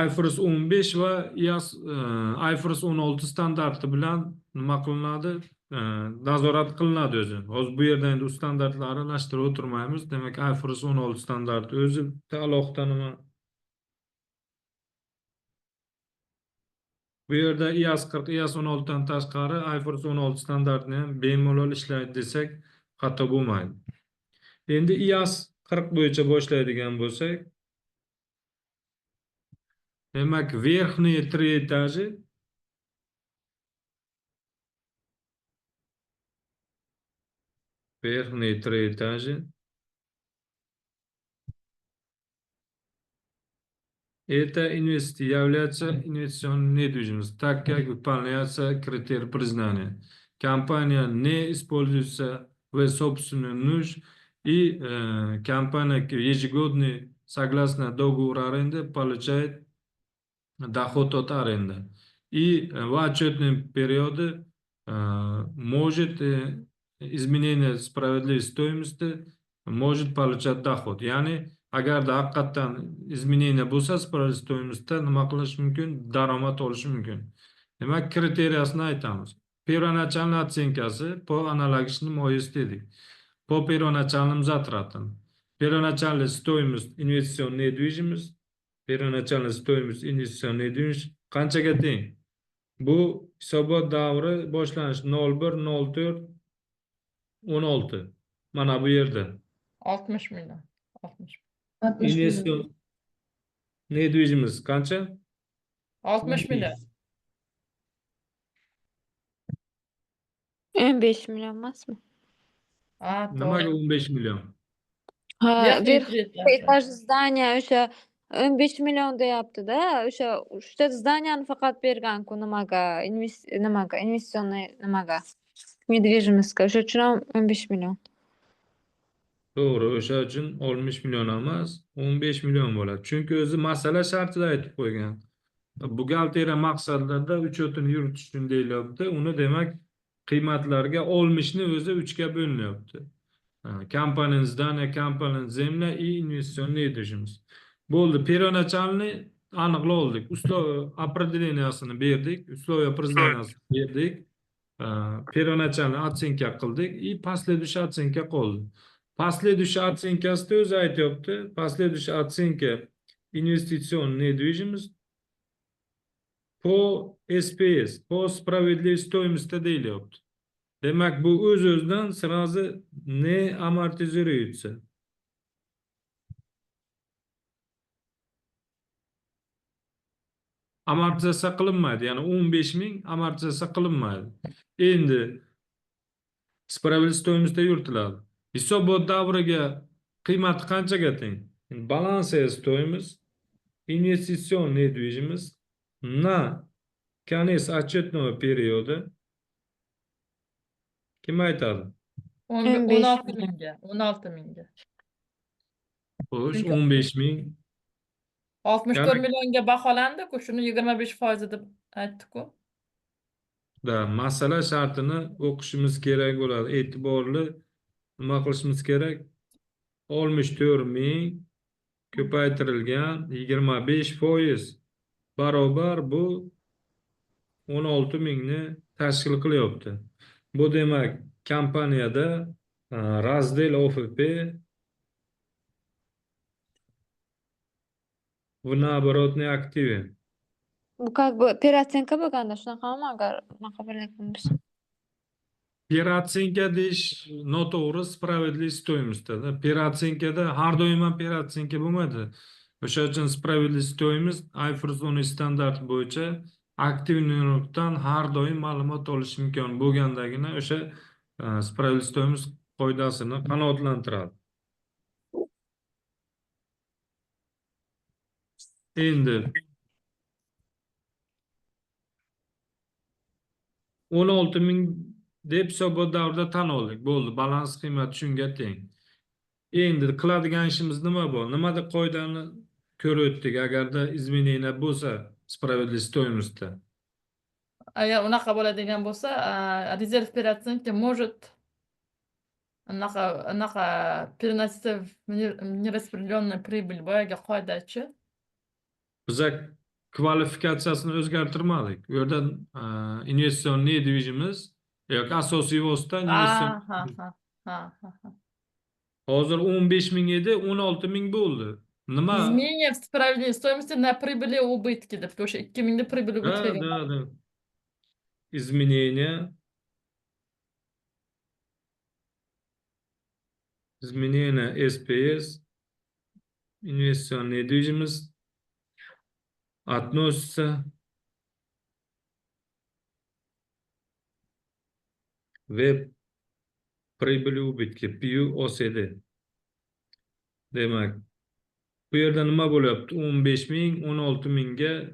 IFRS 15 va IAS IFRS 16 standarti bilan nima qilinadi? Nazorat qilinadi o'zi. Hozir bu yerda endi u standartlarni aralashtirib o'tirmaymiz. Demak, IFRS 16 standarti o'zi alohida nima? Bu yerda IAS 40, IAS 16 dan tashqari IFRS 16 standartini ham bemalol ishlaydi desak, xato bo'lmaydi. Endi IAS 40 bo'yicha boshlaydigan bo'lsak, demak, верхние 3 этажи верхние 3 этажи это является инвестиционной недвижимостью, так как выполняется критерий признания. Компания не используется в собственную нужд, и компания ежегодно, согласно договору аренды, получает доход от аренды. И в отчетном периоде может изменение справедливой стоимости может получать доход. Yani agarda haqiqatdan izminiyna bo'lsa, spravli stoyimizda nima qilish mumkin? Daromad olish mumkin. Demak, kriteriyasini aytamiz. Первоначальная оценкасы по аналогичным OS dedik. По первоначальным затратам. Первоначальная стоимость инвестиционной недвижимости, первоначальная стоимость инвестиционной недвижимости qanchaga teng? Bu hisobot davri boshlanishi 01 04 16. Mana bu yerda 60 milyon. 60. 60 milyon. investitsion недвижимость qancha? 60 milyon. 15 milyon emasmi? Ha, Nimaga doğru. 15 million? Ha, Verxniy bir tretьяsi. etaj zdaniya o'sha 15 million deyapti-da, o'sha uchta zdaniyani faqat bergan-ku nimaga, investitsionniy nimaga, недвижимостьga. O'sha uchun ham 15 million. To'g'ri, o'sha uchun 60 million emas, 15 million bo'ladi. Chunki o'zi masala shartida aytib qo'ygan. Buxgalteriya maqsadlarida uchotini yuritish uchun deyilyapti. Uni demak qiymatlarga 60 ni o'zi 3 ga bo'linyapti. Kompaniya zdaniya, kompaniya zemlya и инвестиционный недвижимость. Bo'ldi, первоначальный aniqlab oldik. Определениясini berdik, условия признаниясini berdik. Первоначальный оценка qildik и последующий оценка qoldi. Последующая оценкасida o'zi aytyapti. Последующая оценка инвестиционной недвижимости по SPS, по справедливой стоимости deyilyapti. Demak, bu o'z-o'zidan сразу не амортизируется. Amortizatsiya qilinmaydi. Ya'ni 15 ming amortizatsiya qilinmaydi. Endi spravli stoyimizda yuritiladi. Hisobot davriga qiymati qanchaga teng? Balansiya stoyimiz инвестиционная недвижимость на конец отчетного периода kim aytadi? 15 16 mingga. 16 mingga. Xo'sh, Çünkü- 15 ming. 64 Yani- milyonga baholandi-ku, shuni 25% deb aytdi-ku. Da, masala shartini o'qishimiz kerak bo'ladi. E'tiborli nima qilishimiz kerak? 64 ming ko'paytirilgan 25% barobar bu 16 mingni tashkil qilyapti. Bu demak, kompaniyada razdel OFP в наоборотные активы. Bu как бы переоценка bo'lganda shunaqami agar unaqa bo'layotgan bo'lsa? Переоценка deyish noto'g'ri, справедливый стоимостьda. Переоценкada har doim ham переоценка bo'lmaydi. O'sha uchun справедливый стоимость IFRS 10 standart bo'yicha aktivlikdan har doim ma'lumot olish imkoni bo'lgandagina o'sha справедливый стоимость qoidasini qanoatlantiradi. Endi 16 ming deb hisobot davrida tan oldik. Bo'ldi. Balans qiymati shunga teng. Endi qiladigan ishimiz nima bu? Nimada qoidani ko'rib o'tdik. Agarda izmeneniya bo'lsa, справедливый стоимостьda. Agar unaqa bo'ladigan bo'lsa, rezerv переоценки может anaqa переноситься в нераспределенную прибыль boyagi qoidachi. Biza kvalifikatsiyasini o'zgartirmadik. U yerda investitsion nedvижимость yoki asosiy vosita investitsion. Ha, ha, ha, ha, ha. Hozir 15 ming edi, 16 ming bo'ldi. Nima? Изменение в справедливой стоимости на прибыли и убытки deb o'sha 2000 da прибыль убытка. Да. Изменение СПС, инвестиционная недвижимость относится в прибыли убытки PUOCD. Demak, bu yerda nima bo'lyapti? 15 ming, 16 mingga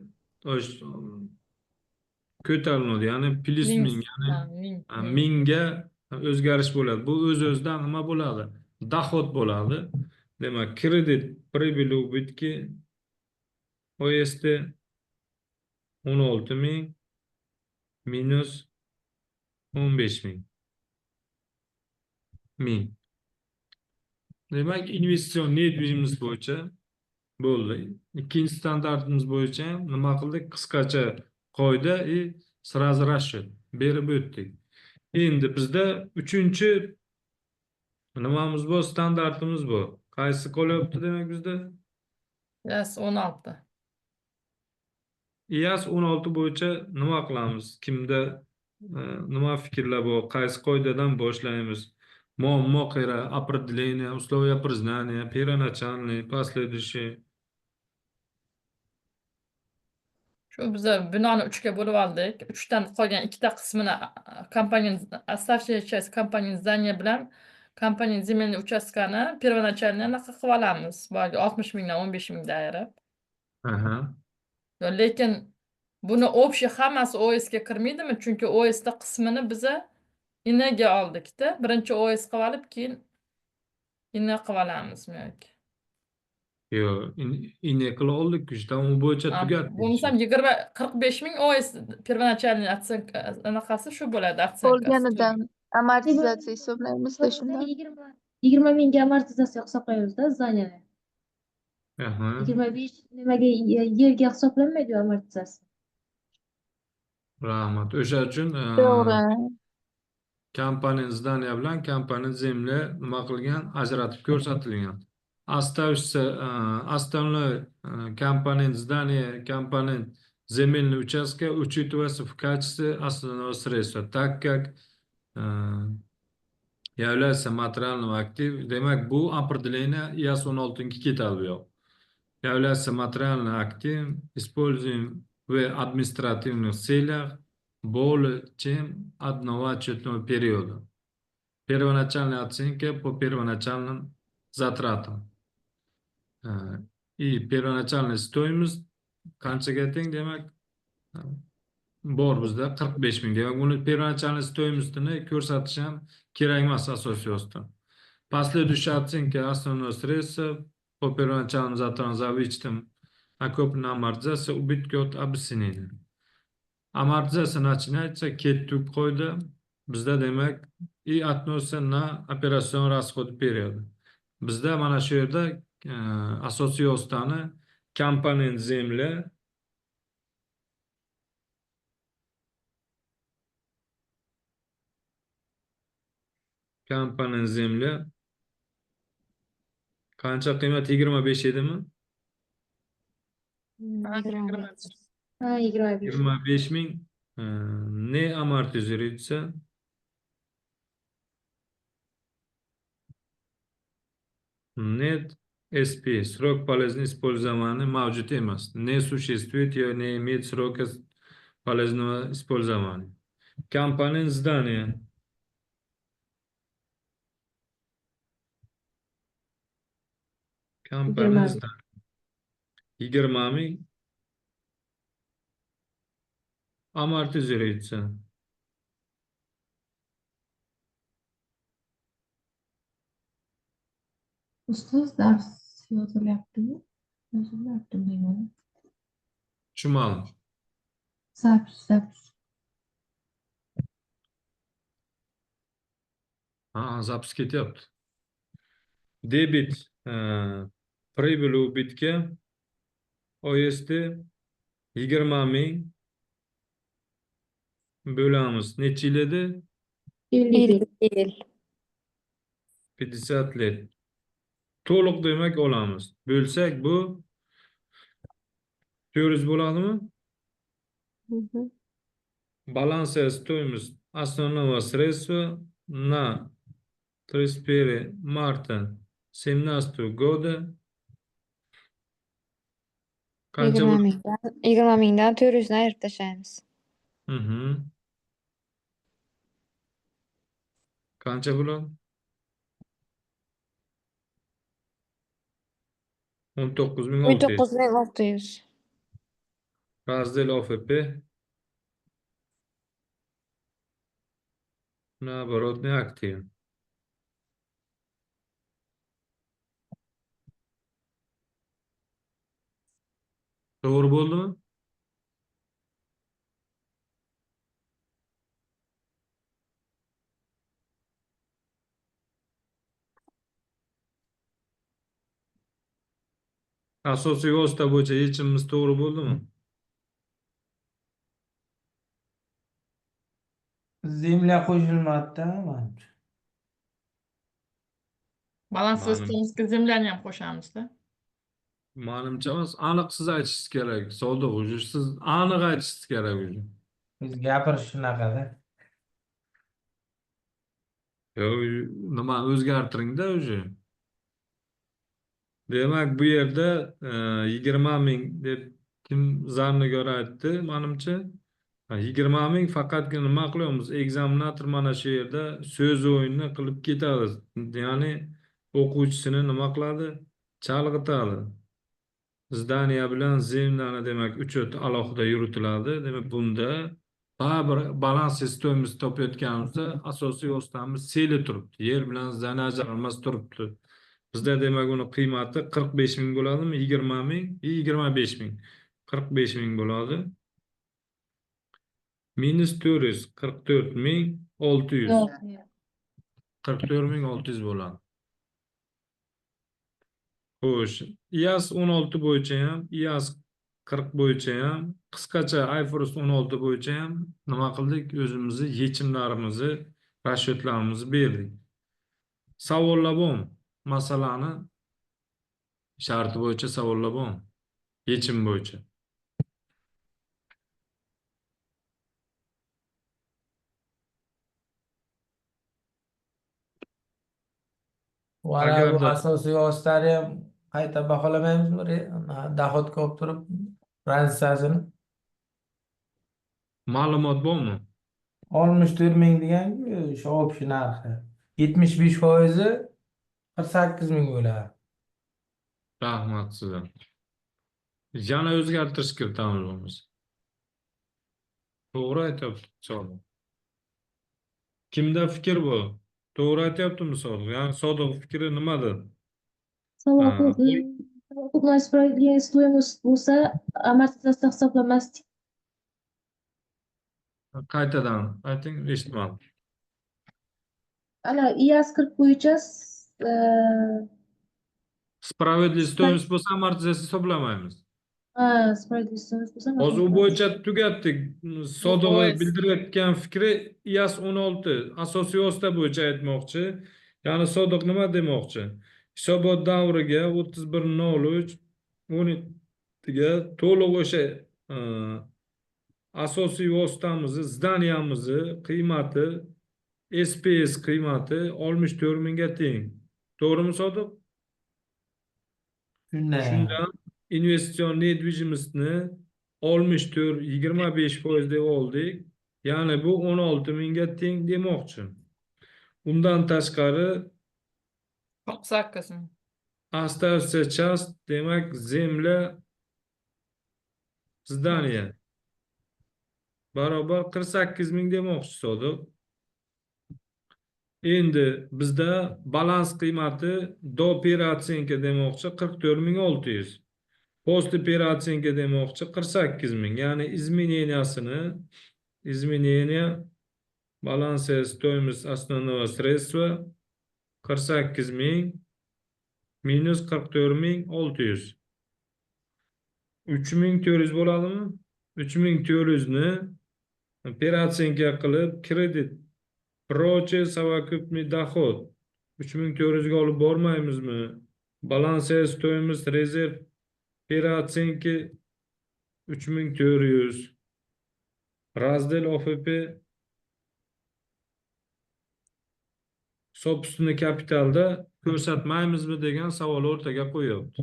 ko'tariladi. Ya'ni plus ming, ya'ni mingga o'zgarish bo'ladi. Bu o'z-o'zidan nima bo'ladi? Dohod bo'ladi. Demak, kredit прибыли убытки OST 16 ming minus 15 ming. Demak, investitsion nedvижимость bo'yicha bo'ldi. Ikkinchi standartimiz bo'yicha nima qildik? Qisqacha qoida сразу расчет berib o'tdik. Endi bizda uchinchi nimamiz bor, standartimiz bor. Qaysi qolyapti demak bizda? Yes, 16. IAS 16 bo'yicha nima qilamiz? Kimda nima fikrlar bor? Qaysi qoidadan boshlaymiz? Мокера, определение, условия признания, первоначальные, последующие. Shu biz binoni 3 ga bo'lib oldik. 3 dan qolgan ikkita qismini kompaniyaning оставшаяся часть kompaniyaning здания bilan kompaniyaning земельный участкani первоначально anaqa qilib olamiz. Boyagi 60 mingdan 15 mingga ayirib. Aha. Lekin buni общий hammasi OS ga kirmaydimi? Chunki OS da qismini biza inaga oldikda. Birinchi OS qilib olib, keyin ina qilib olamizmi yoki? Yo'q, ine qila oldik, ishdan u bo'yicha tugatdik. Bo'lmasam 45 ming OS первоначальный оценка anaqasi shu bo'ladi, оценка. Bo'lganidan amortizatsiya hisoblaymizda shunda. 20 mingga amortizatsiya hisoblaymiz-da zdaniyani. Aha. 25 nimaga yerga hisoblanmaydi amortizatsiya. Rahmat. O'sha uchun To'g'ri. kompaniya zdaniya bilan kompaniya zemlya nima qilgan? Ajratib ko'rsatilgan. Остальной компонент здания, компонент земельного участка учитывается в качестве основного средства, так как является материальным активом. Demak, bu определение IAS 16 ketadi bu yoq. Является материальным активом, используем в административных целях более чем одного отчетного периода. Первоначальная оценка по первоначальным затратам. И первоначальная стоимость qanchaga teng demak bor bizda 45 ming. Demak, buni первоначальная стоимостini ko'rsatish ham kerak emas asosiy vosita. Последующая оценка основного средства по первоначальным затратам за вычетом окупленной амортизации убытки от обесценения. Amortizatsiya начинается ketdik qoida. Bizda demak и относится на операционный расход периода. Bizda mana shu yerda asosiy vositani komponent zemlya qancha qiymat 25 edimi? Ha, 25. 25 ming ne amortiziруется? Net SP, срок полезного использования mavjud emas. Не существует, я не имеет срока полезного использования. Компонент здания. Компонент здания. 20 ming amortizer etsa. Ustoz dars yozilyaptimi? Yozilyaptimi deymani. Tushunmadim. Zapis. Ha, zapis ketyapti. Debit pribul ubitga OSD 20 ming bölamiz. Necha yil edi? 50 yil. 50 yil. 50 yil. To'liq demak olamiz. Bölsak bu 400 bo'ladimi? Mhm. Balansa стоимость основного средства на 31 марта 17 года qancha 20 bo'ladi? mingdan 20 mingdan 400 ni ayirib tashlaymiz. Qancha bo'ladi? 19.600. 19.600. Razdel OFP. Наоборот, не актив. To'g'ri bo'ldimi? Asosiy vosita bo'yicha yechimimiz to'g'ri bo'ldimi? Zemlya qo'shilmadi-da, manimcha. Balans Ma'lum. sistemimizga zemlyani ham qo'shamiz-da. Manimcha emas, aniq siz aytishingiz kerak. Sodiq уже siz aniq aytishingiz kerak уже. Biz gapirish shunaqada. Yo, nima o'zgartiring-da уже. Demak, bu yerda 20 ming deb kim zanniga aytdi, manimcha. 20 ming faqatgina nima qilyapmiz? Ekzaminator mana shu yerda so'z o'yinini qilib ketadi. Ya'ni o'quvchisini nima qiladi? Chalg'itadi. Zdaniya bilan zemlyani demak uchot alohida yuritiladi. Demak, bunda baribir balans stoyimizni topayotganimizda asosiy vositamiz seli turibdi. Yer bilan zdaniya ajralmas turibdi. Bizda demak uni qiymati 45 ming bo'ladimi? 20 ming, 25 ming. 45 ming bo'ladi. Minus 400, 44 ming 600. Yo'q. 44 ming 600 bo'ladi. Xo'sh, IAS 16 bo'yicha ham, IAS 40 bo'yicha ham, qisqacha IFRS 16 bo'yicha ham nima qildik? O'zimizni yechimlarimizni, rashyotlarimizni berdik. Savollar bormi? Masalani sharti bo'yicha savollar bormi? Yechim bo'yicha. Mana bu Agarda asosiy vositani ham qayta baholamaymiz. Dohodga olib turib, raziyasini ma'lumot bormi? 64 ming degan-ku, o'sha общий narxi. 75% 48 ming bo'ladi. Rahmat sizga. Yana o'zgartirish kiritamiz bo'lmasa. To'g'ri aytyapti Sodiq. Kimda fikr bu? To'g'ri aytyaptimi Sodiq? Ya'ni Sodiq fikri nimada? Совокупная справедливая стоимость bo'lsa, amortizatsiya hisoblanmasdi. Qaytadan ayting, eshitmadim. Ana IAS 40 bo'yicha Справедливый стоимость bo'lsa amortizatsiya hisoblamaymiz. spravedливый стоимость bo'lsa Hozir u bo'yicha tugatdik. Sodiq OS. bildirayotgan fikri IAS 16 asosiy vosita bo'yicha aytmoqchi. Ya'ni Sodiq nima demoqchi? Hisobot davriga 31.03 ga to'liq o'sha asosiy vositamizni, zdaniyamizni qiymati, SPS qiymati 64 mingga teng. To'g'rimi Sodiq? Shundan investitsion недвижимостni 64-25% deb oldik. Ya'ni bu 16 mingga teng demoqchi. Undan tashqari 48 ming. остается часть, demak zemlya Zdaniya. Barobar 48 ming demoqchi Sodiq. Endi bizda balans qiymati do operatsionka demoqchi 44.600. Post operatsionka demoqchi 48 ming. Ya'ni изменение balansa стоимость основного средства 48 ming minus 44.600. 3400 bo'ladimi? 3400 ni operatsionka qilib kredit прочее совокупный доход 3400 ga olib bormaymizmi? Balansa стоимость rezerv operatsionka 3400. Razdel OFP собственный kapitalda ko'rsatmaymizmi degan savol o'rtaga qo'yapti.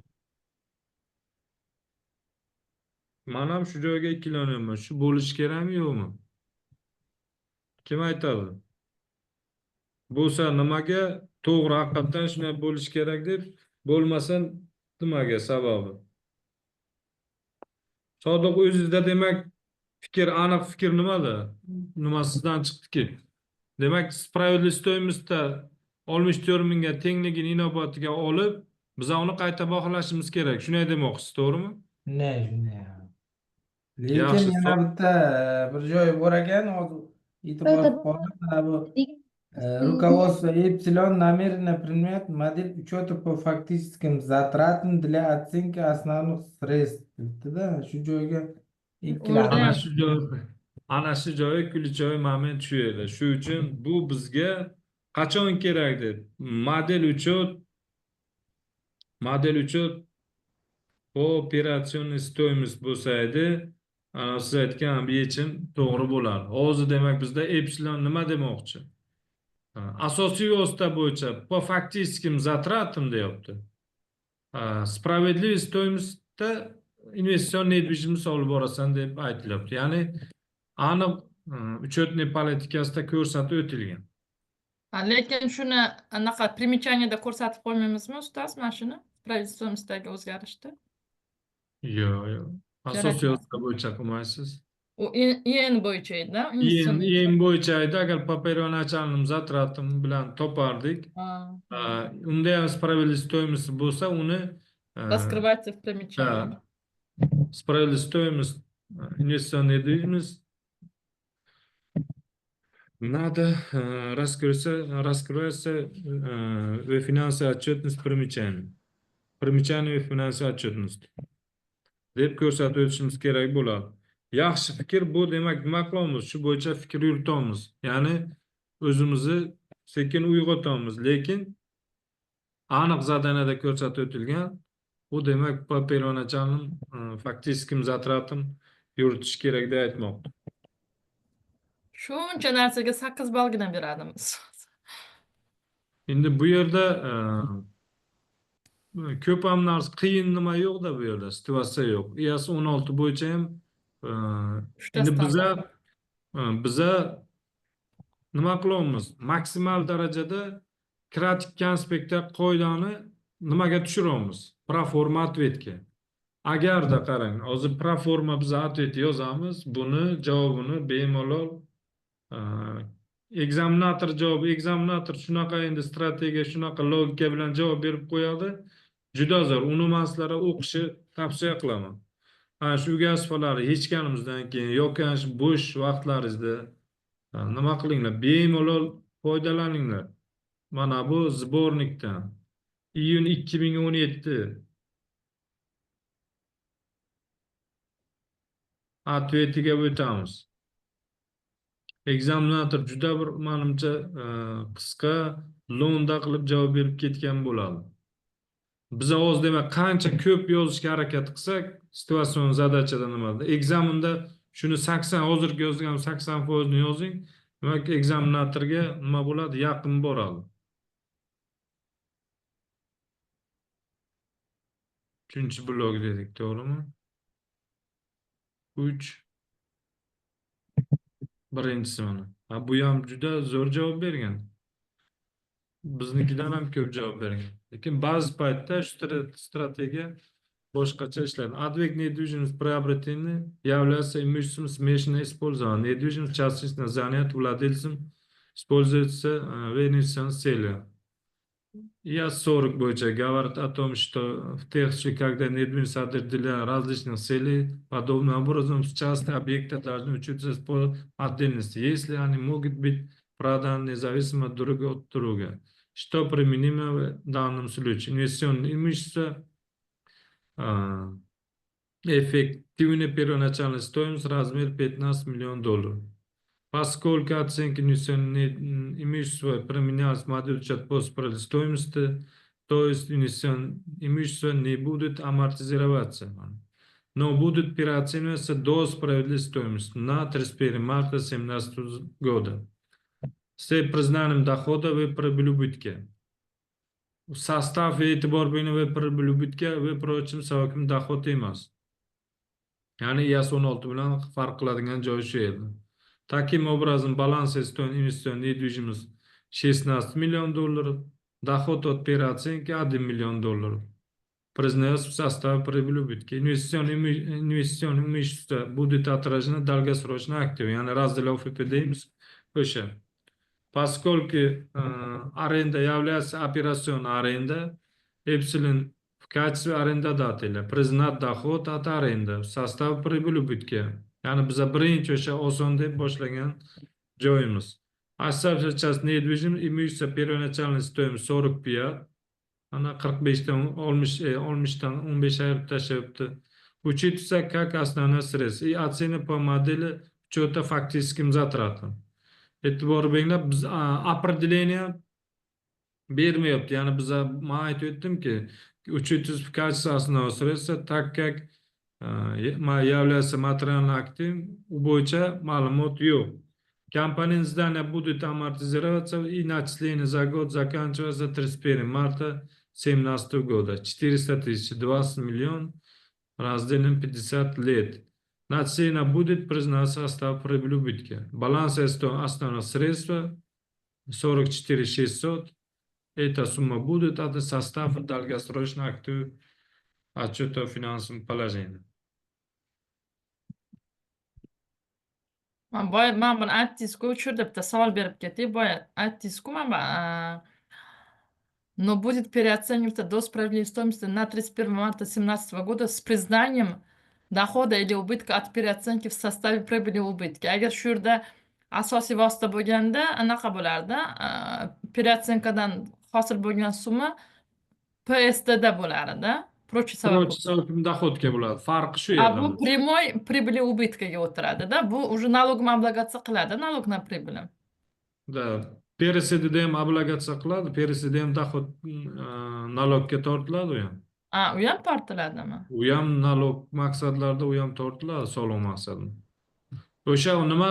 Men ham shu joyga ikkilanyapman. Shu bo'lish kerakmi yo'qmi? Kim aytadi? Bo'lsa nimaga to'g'ri haqiqatan shunday bo'lish kerak deb, bo'lmasa nimaga sababi? Sodiq o'zingizda demak fikr aniq fikr nimada? Nimasidan chiqdiki? Demak, spravедливый стоимостьda 64 mingga tengligini inobatga olib, biz uni qayta baholashimiz kerak. Shunday demoqchisiz, to'g'rimi? Shunday. Lekin Yaxshi, yana bitta bir joy bor ekan, hozir e'tibor qoldim. Mana bu руководство Epsilon намеренно применяет модель учета по фактическим затратам для оценки основных средств. Debdi-da, shu joyga ikkiladi. Ana shu joyi kulchoy moment shu edi. Shu uchun bu bizga qachon kerak deb model uchun po operatsion stoyimiz bo'lsa edi, ana siz aytgan bu yechim to'g'ri bo'lardi. Hozir demak bizda epsilon nima demoqchi? Asosiy vosita bo'yicha po фактическим затратам deyapti. Справедливый стоимостda investitsion недвижимость olib borasan deb aytilyapti. Ya'ni aniq uchetniy politikasida ko'rsatib o'tilgan. Lekin shuni anaqa примечаниеda ko'rsatib qo'ymaymizmi ustoz mana shuni? Spravедливый стоимостdagi o'zgarishda? Yo'q. Asosiy vosita bo'yicha qilmaysiz. U yen bo'yicha edi-da, Yen bo'yicha edi, agar по первоначальным затратам bilan topardik. Unda ham справедливый стоимость bo'lsa, uni раскрывается в примечании. Справедливый стоимость инвестиционной недвижимости надо раскрывается в финансовой отчетности примечаний. Примечание в финансовой отчетности. Deb ko'rsatib o'tishimiz kerak bo'ladi. Yaxshi fikr bu demak nima qilamiz? Shu bo'yicha fikr yuritamiz. Ya'ni o'zimizni sekin uyg'otamiz, lekin aniq zadanada ko'rsatib o'tilgan bu demak по первоначальным фактическим затратам yuritish kerak deb aytmoqda. Shuncha narsaga 8 ballgina beradimiz. Endi bu yerda ko'p ham narsa qiyin nima yo'q-da bu yerda, situatsiya yo'q. IAS 16 bo'yicha ham endi biza nima qilamiz? Maksimal darajada kratik konspektda qoidani nimaga tushiramiz? Proforma ответga. Agarda qarang, hozir proforma biz ответ yozamiz, buni javobini bemalol ekzaminator javobi, ekzaminator shunaqa endi strategiya, shunaqa logika bilan javob berib qo'yadi. Juda zo'r. Uni men sizlarga o'qishni tavsiya qilaman. Ana shu gazfalarni yechganimizdan keyin yoki shu bo'sh vaqtlaringizda nima qilinglar? Bemalol foydalaninglar. Mana bu sbornikdan iyun 2017 ответiga o'tamiz. Ekzaminator juda bir menimcha qisqa, lo'nda qilib javob berib ketgan bo'ladi. Biz hozir demak qancha ko'p yozishga harakat qilsak, situatsion zadachada nimada? Ekzamenda shuni 80 hozirgi yozgan 80% ni yozing. Demak, ekzaminatorga nima bo'ladi? Yaqin boradi. 3-blok dedik, to'g'rimi? 3 birinchisi mana. Bu ham juda zo'r javob bergan. Biznikidan ham ko'p javob bergan. Lekin ba'zi paytda shu strategiya boshqacha ishlaydi. Ответ недвижимость приобретения является имуществом смешанного использования. Недвижимость частично занят владельцем, используется в инвестиционных целях. Я 40 бойча говорит о том, что в тех случаях, когда недвижимость содержит для различных целей, подобным образом частные объекты должны учиться по отдельности, если они могут быть проданы независимо друг от друга. Что применимо в данном случае? Инвестиционное имущество, эффективная первоначальная стоимость, размер $15 миллионов. Поскольку оценка инвестиционного имущества применялась модель учета по справедливой стоимости, то есть инвестиционное имущество не будет амортизироваться, но будет переоцениваться до справедливой стоимости на 31 марта 2017 года. С признанием дохода вы прибыли убытки. Состав и e'tibor bilan ve pribul ubitga ve prochim savokim dohod emas. Ya'ni IAS 16 bilan farq qiladigan joyi shu edi. Таким образом, баланс инвестиционной недвижимости $16 миллионов, доход от переоценки $1 миллион. Признается в составе прибыли убытки. Инвестиционное имущество будет отражено в долгосрочные активы. Yani раздел ОФП deymiz. O'sha. Поскольку аренда является операционной арендой, эпсилон в качестве арендодателя признат доход от аренды в состав прибыли убытки. Yani bize birinchi o'sha oson deb boshlagan joyimiz. Оставшая часть недвижимости имущества первоначальной стоимость 45. Ana 45'ten 60'dan 15 ayırıp taşıyıptı. Учитывается как основное средство и оценка по модели учета фактическим затратам. E'tibor beringlar, biz определение bermayapti. Yani bize men aytib o'tdimki, учитывается в качестве основного средства, так как является материальный актив, u bo'yicha ma'lumot yo'q. Компания здания будет амортизироваться и начисление за год заканчивается 31 марта 2017 года. 400 тысяч, 20 миллионов, разделим 50 лет. Начисление будет признаться состав прибыли убытки. Баланс основного средства 44 600. Эта сумма будет от состава долгосрочных активов отчета о финансовом положении. Man buni aytdingiz-ku, shu yerda bitta savol berib ketay. Boya aytdingiz-ku, но будет переоцениваться до справедливой стоимости на 31 марта 2017 года с признанием дохода или убытка от переоценки в составе прибыли и убытки. Agar shu yerda asosiy vosita bo'lganda anaqa bo'lardi. Переоценкаdan hosil bo'lgan summa PSTda bo'lardi. Prochi Prochi доходga bo'ladi. Farqi shu А yerda. bu прямой прибыли и убытkaga o'tiradi-da. Bu уже налогом облигация qiladi, налог на прибыль. Да. PRSDda ham obligatsiya qiladi, PRSDda ham dohod nalogga tortiladi u ham. U ham tortiladimi? U ham nalog maqsadlarida u ham tortiladi, soliq maqsadida. O'sha nima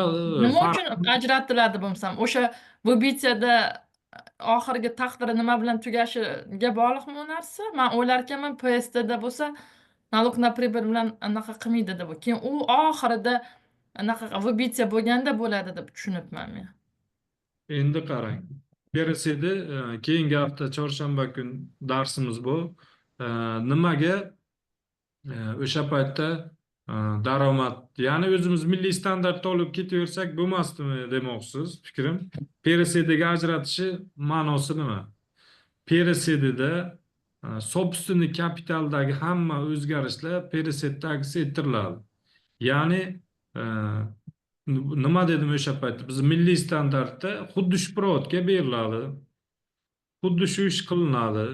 uchun ajratiladi bo'lsam, o'sha vыбитияda oxirgi taqdiri nima bilan tugashiga bog'liqmi u narsa? Men o'ylarkanman, PSTda bo'lsa налог на прибыль bilan anaqa qilmaydi deb. Keyin u oxirida anaqa vыбития bo'lganda bo'ladi deb tushunibman men. Endi qarang. PRSda keyingi hafta chorshanba kun darsimiz bu. Nimaga o'sha paytda daromad, ya'ni o'zimiz milliy standartda olib ketaversak bo'lmasdimi demoqsiz, fikrim. PRSdagi ajratishi ma'nosi nima? PRSda собственный kapitaldagi hamma o'zgarishlar PRSda aks ettiriladi. Ya'ni nima dedim o'sha paytda? Biz milliy standartda xuddi shu provodga beriladi. Xuddi shu ish qilinadi.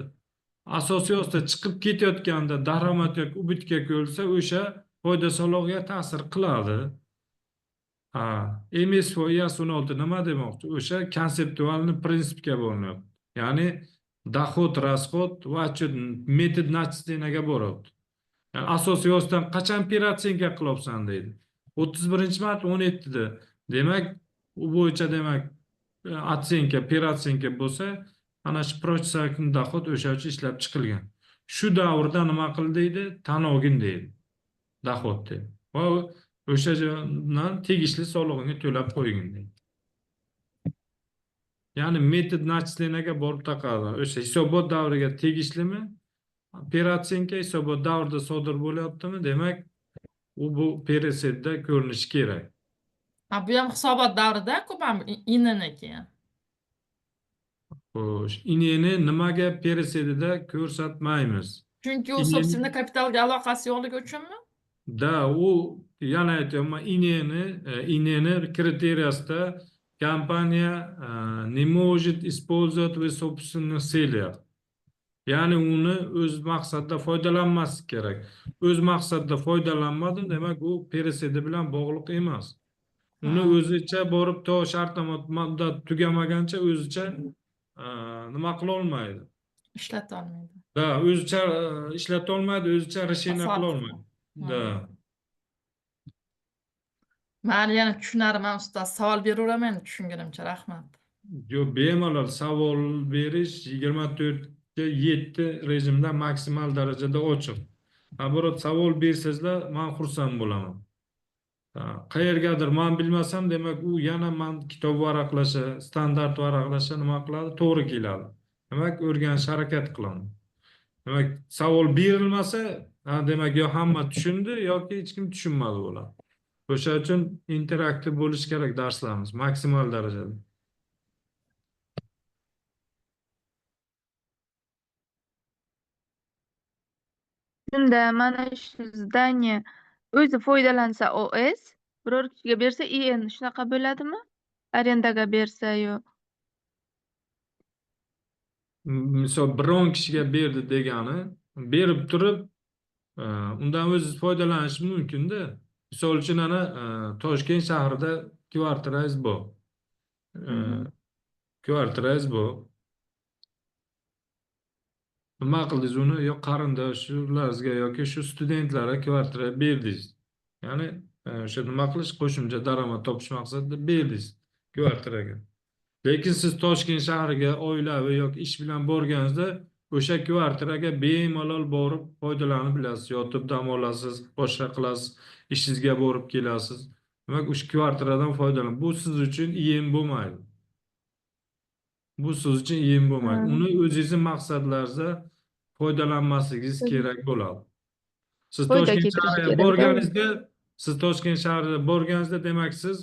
Asosiy osda chiqib ketayotganda daromad yoki ubitga ko'rsa, o'sha foyda solig'iga ta'sir qiladi. MSFO IAS 16 nima demoqchi? O'sha konseptualni prinsipga bo'linyapti. Ya'ni dohod, расход va metod nachислениyaga boryapti. Yani asosiy osdan qachon peratsenka qilyapsan deydi. 31-mart 17da. Demak, u bo'yicha demak atsenka, peratsenka bo'lsa, ana shu prochsakning dohod o'sha uchun ishlab chiqilgan. Shu davrda nima qildi deydi? Tanogin deydi. Dohod deydi. Va o'sha joydan tegishli solig'ini to'lab qo'ygan deydi. Ya'ni metod nachислениyaga borib taqadi. O'sha hisobot davriga tegishlimi? operatsionka hisobot davrida sodir bo'lyaptimi, demak bu PRSda ko'rinishi kerak. Bu ham hisobot davrida-ku mana bu inaniki. Xo'sh, ineni nimaga PRSda ko'rsatmaymiz? Chunki u Ineni собственно kapitalga aloqasi yo'qligi uchunmi? da u yana aytyapman, ineni kriteriyasida kompaniya не может использовать в собственных целях. Ya'ni uni o'z maqsadida foydalanmaslik kerak. O'z maqsadida foydalanmadi, demak u PRSD bilan bog'liq emas. Uni o'zicha borib to shartnoma muddat tugamaguncha o'zicha nima qila olmaydi. Ishlata olmaydi. Da, o'zicha ishlata olmaydi, o'zicha решение qila olmaydi. Da. Mayli, yana tushunarman ustoz. Savol beraveraman endi tushunganimcha. Rahmat. Yo, bemalol savol berish 24/7 rejimda maksimal darajada ochiq. Naborot savol bersangizlar, men xursand bo'laman. Qayergadir men bilmasam, demak u yana men kitob varaqlasha, standart varaqlasha nima qiladi? To'g'ri keladi. Demak, o'rganish harakat qilaman. Demak, savol berilmasa, demak yo hamma tushundi yoki hech kim tushunmadi bo'ladi. O'sha uchun interaktiv bo'lish kerak darslarimiz maksimal darajada. Shunda mana shu zdание o'zi foydalansa OS, biror kishiga bersa IN shunaqa bo'ladimi? Arendaga bersa yo'q. Misol biron kishiga berdi degani, berib turib, undan o'ziz foydalanish mumkin-da. Misol uchun ana Toshkent shahrida kvartirangiz bor. Kvartirangiz bor. Nima qildingiz uni? Yo qarindoshlaringizga yoki shu studentlarga kvartira berdingiz. Ya'ni o'sha nima qilish, qo'shimcha daromad topish maqsadida berdingiz kvartiraga. Lekin siz Toshkent shahriga oilaviy yoki ish bilan borganingizda o'sha kvartiraga bemalol borib foydalanib bilasiz, yotib dam olasiz, boshqa qilasiz, ishingizga borib kelasiz. Demak, o'sha kvartiradan foydalan. Bu siz uchun iyem bo'lmaydi. Bu siz uchun iyem bo'lmaydi. Uni o'zingizning maqsadlaringizda foydalanmasligingiz kerak bo'ladi. Siz Foyda Toshkent keltirish shahriga kerak-da. borganingizda, Toshkent shahrida borganingizda, demak siz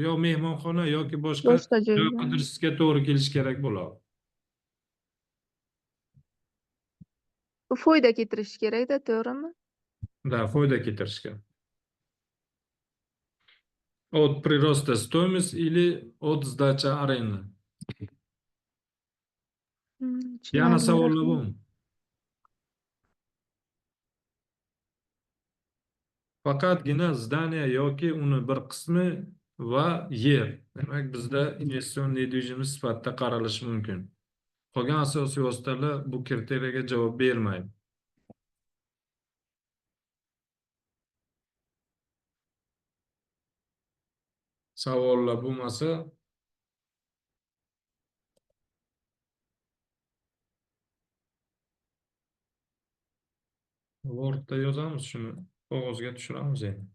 yo mehmonxona yoki boshqa Boshqa joy joyga. qidirishga to'g'ri kelish kerak bo'ladi. Bu foyda keltirish kerak-da, to'g'rimi? Да, foyda keltirishga. От прироста стоимость или от сдачи аренды. Yana Tushunarli, savollar rahmat. bormi? Faqatgina zdaniya yoki uni bir qismi va yer. Demak, bizda investitsion nedvижимость sifatida qaralishi mumkin. Qolgan asosiy vositalar bu kriteriyaga javob bermaydi. Savollar bo'lmasa, Wordda yozamiz, shuni qog'ozga tushiramiz endi.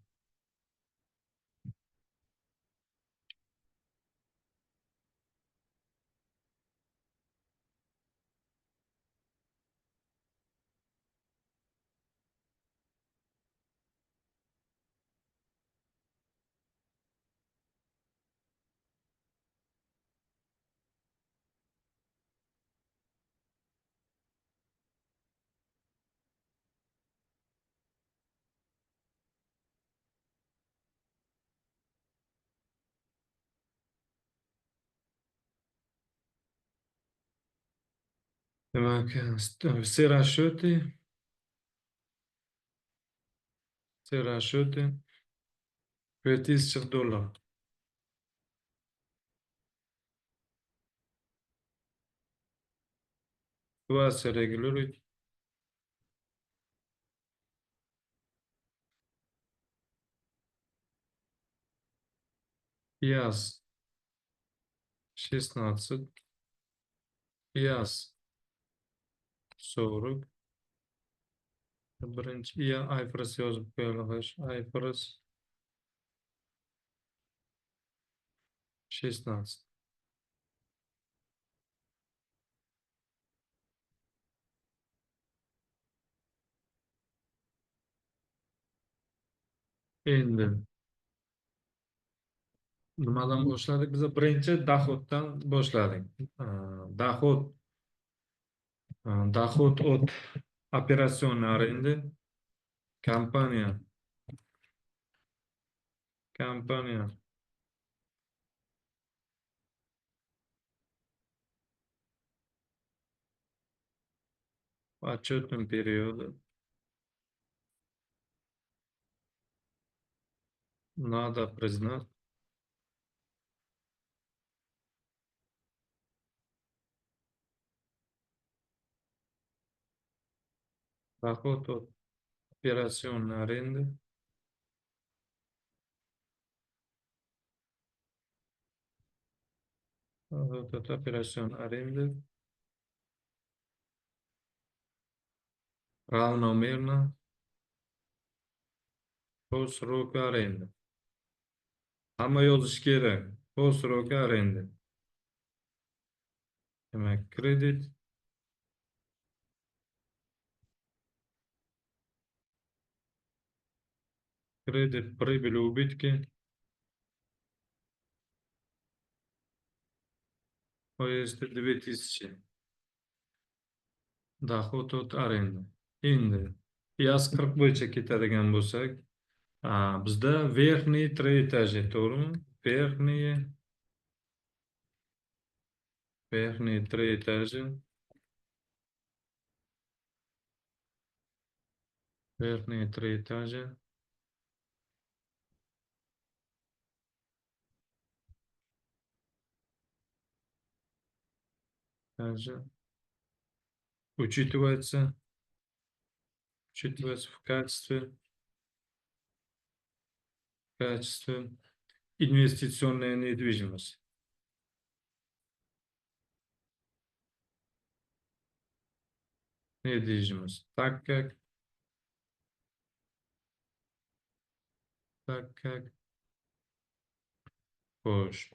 Demak, все расчеты, $2000. Ситуация регулирует. Пияз 16, пияз 40. Birinchi IFRS yozib qo'yamiz. IFRS 16. Endi nimadan boshladik? Biz birinchi dohoddan boshladik. Dohod, dohod от операционной аренды, kompaniya, в отчетном периоде надо признать доход от операционной аренды от операционной аренды равномерно по сроку аренды. Hamma yozish kerak. Po сроку аренды. Demak, kredit прибыли, убытки, OSD 2000. Доход от аренды. Endi IAS 40 bo'yicha ketadigan bo'lsak, bizda верхний троетажие, to'g'rimi? Верхний троетажие. Верхние троетажие. Также учитывается в качестве инвестиционной недвижимости. Так как Xo'sh.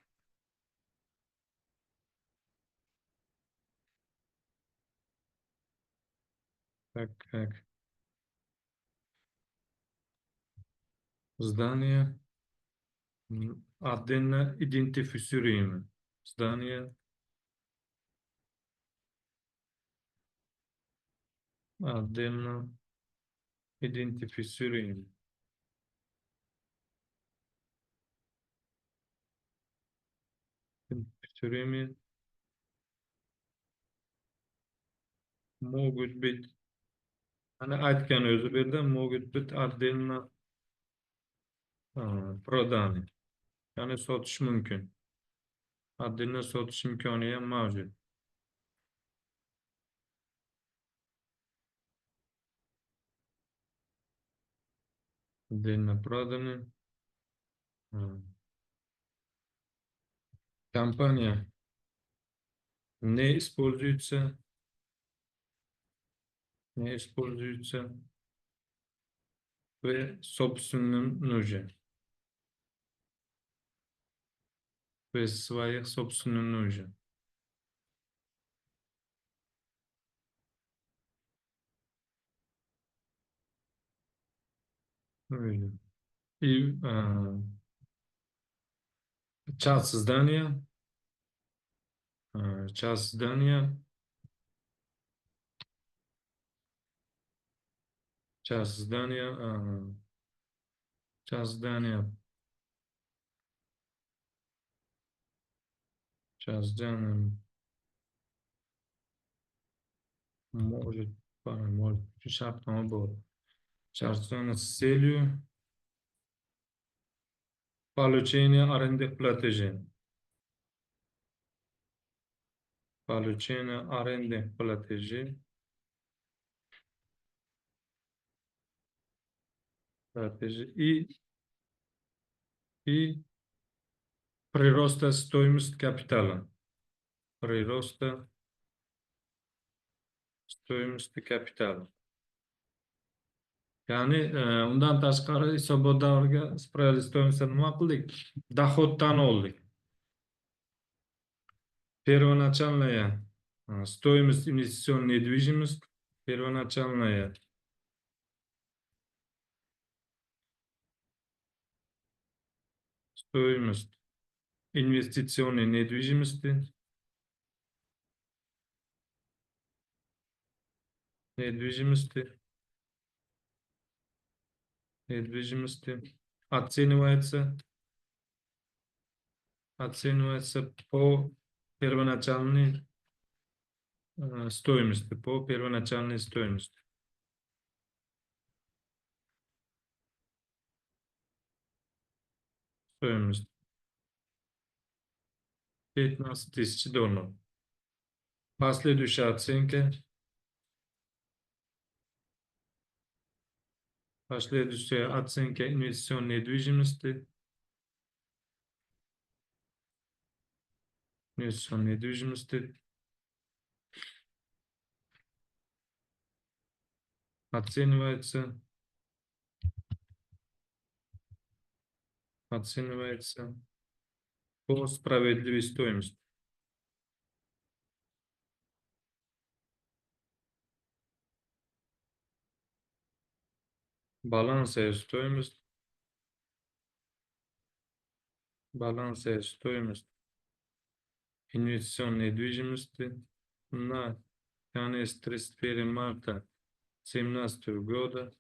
Так как здание отдельно идентифицируемо. Здание отдельно идентифицируемо. Идентифицируемо могут быть, ana aytgan o'zi bu yerda могут быть отдельно проданы. Ya'ni sotish mumkin. Отдельно sotish imkoni ham mavjud. Отдельно проданы. Компания не используется в собственном нужде. Без своих собственных нужд. И часть здания, часть здания может шартнoma bor. Шартнoma с целью получения арендных платежей. Получение арендных платежей. И прироста стоимости капитала. Прироста стоимости капитала. Ya'ni undan tashqari hisobot davriga spravli stoимостьni nima qildik? Доходdan oldik. Первоначальная стоимость инвестиционной недвижимости, первоначальная стоимость инвестиционной недвижимости, недвижимости, оценивается по первоначальной стоимости, по первоначальной стоимости. Стоимость 15 тысяч долларов. Последующая оценка. Последующая оценка инвестиционной недвижимости. Инвестиционной недвижимости. Оценивается по справедливой стоимости. Балансовая стоимость. Балансовая стоимость инвестиционной недвижимости на конец 31 марта 2017 года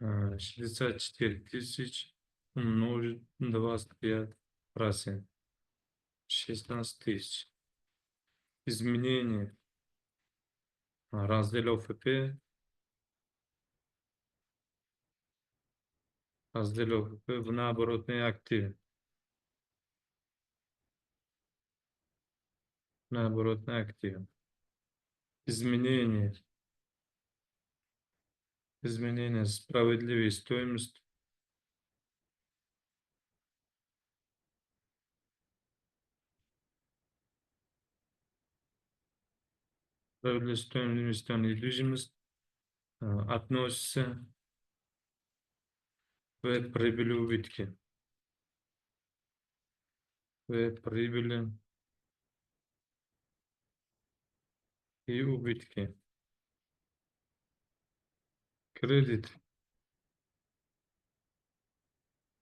64 тысяч умножить на 25%. 16 тысяч. Изменение раздел ОФП. Раздел ОФП в наоборотные активы. Наоборотные активы. Изменение справедливой стоимости. Справедливая стоимость инвестиционной недвижимости относится к прибыли убытки. К прибыли и убытки. Кредит.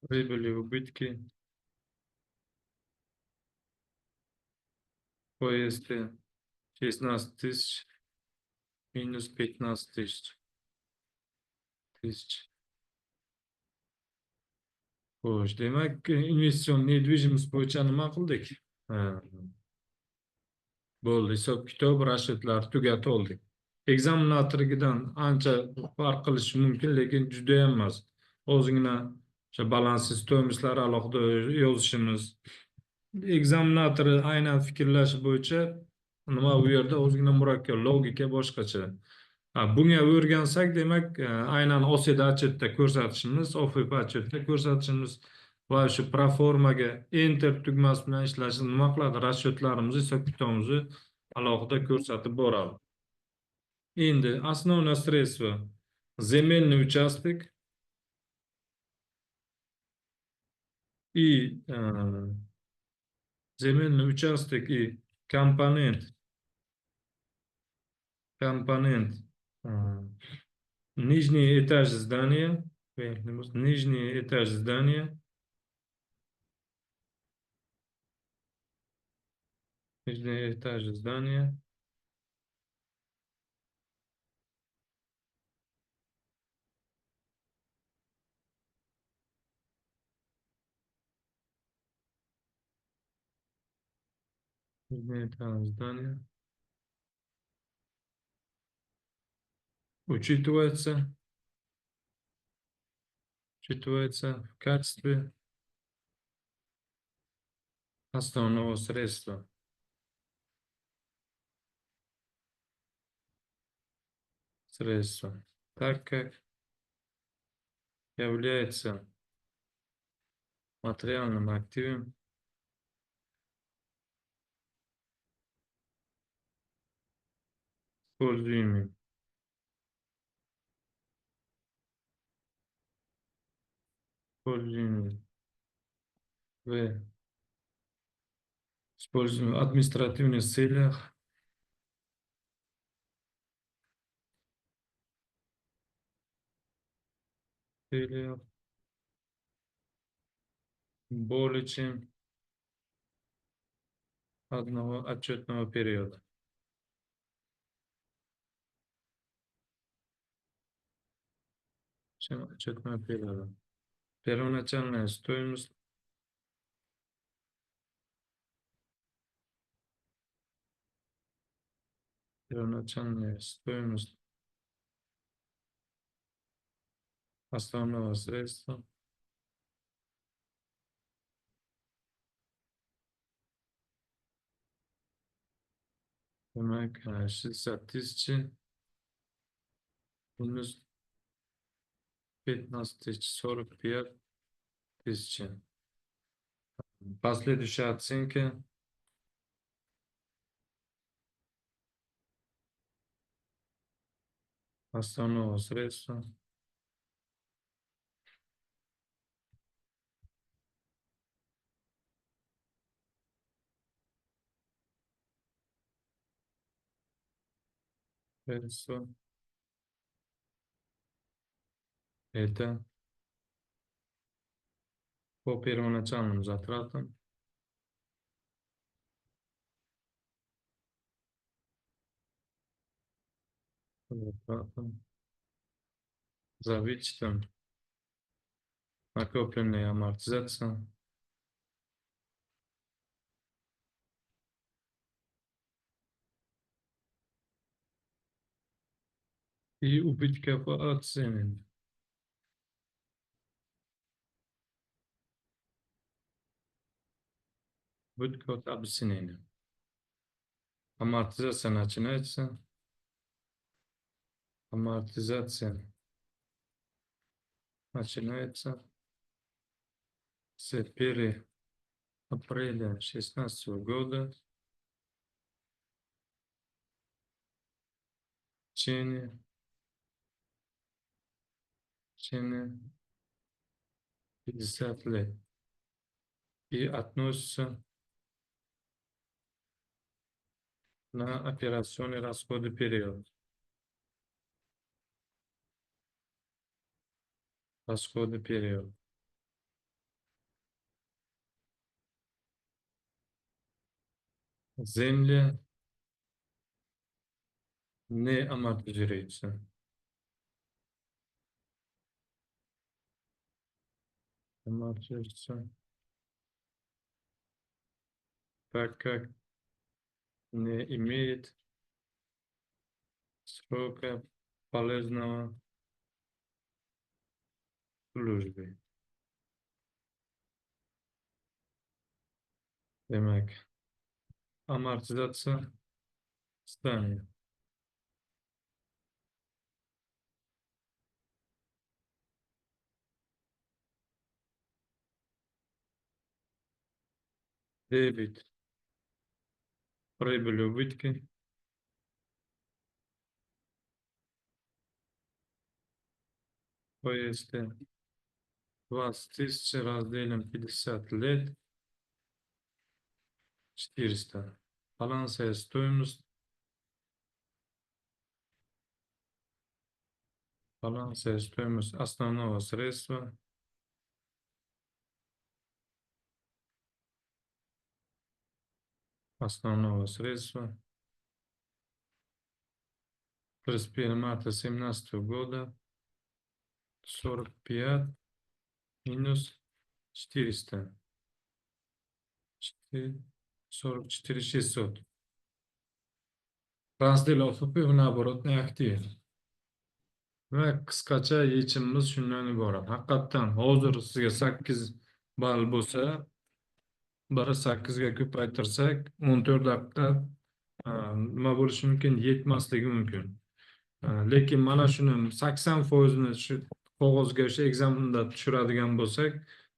Прибыли и убытки. ОСТ 16 тысяч минус 15 тысяч. Xo'sh, demak, investitsion nedvijimiz bo'yicha nima qildik? Bo'ldi, hisob-kitob, rashodlar tugatib oldik. Ekzaminatoridan ancha farq qilishi mumkin, lekin juda ham emas. Ozgina o'sha balansiz stoimostlar alohida yozishimiz. Ekzaminatori aynan fikrlashi bo'yicha nima bu yerda ozgina murakkab, logika boshqacha. Bunga o'rgansak, demak, aynan OSED отчетda ko'rsatishimiz, OFP отчетda ko'rsatishimiz va shu proformaga enter tugmasi bilan ishlashimiz nima qiladi? Расчетlarimizni, hisob-kitobimizni alohida ko'rsatib boradi. Endi основное средство земельный участок и земельный участок и компонент нижний этаж здания, нижний этаж здания, нижний этаж здания, нижний этаж здания учитывается в качестве основного средства. Так как является материальным активом, используемым в административных целях, Более одного отчетного периода. Чем отчетного периода. Первоначальная стоимость основного средства demak 60 000 minus 15 045 000. Последующая оценка основного средства средства это по первоначальным затратам за вычетом накопленной амортизации и убытков от цены. Убытки от обесценения. Амортизация начинается. Амортизация начинается с 1 апреля 2016 года в течение 50 лет и относится на операционные расходы период. Расходы период. Земля не амортизируется. Амортизируется, так как не имеет срока полезного службы. Demek amortizatsiya здания. Дебет прибыль убытки. То есть 20 000 разделим 50 лет 400. Балансовая стоимость. Балансовая стоимость основного средства. Основного средства. 31 марта 2017 года 45 минус 400. 44 600. Razdel OFP в наоборотный актив. Va qisqacha yechimimiz shundan iborat. Haqiqatdan hozir sizga 8 ball bo'lsa, biri 8 ga ko'paytirsak 14 daqiqa nima bo'lishi mumkin, yetmasligi mumkin. Lekin mana shuni 80% ni shu qog'ozga o'sha ekzamenda tushiradigan bo'lsak,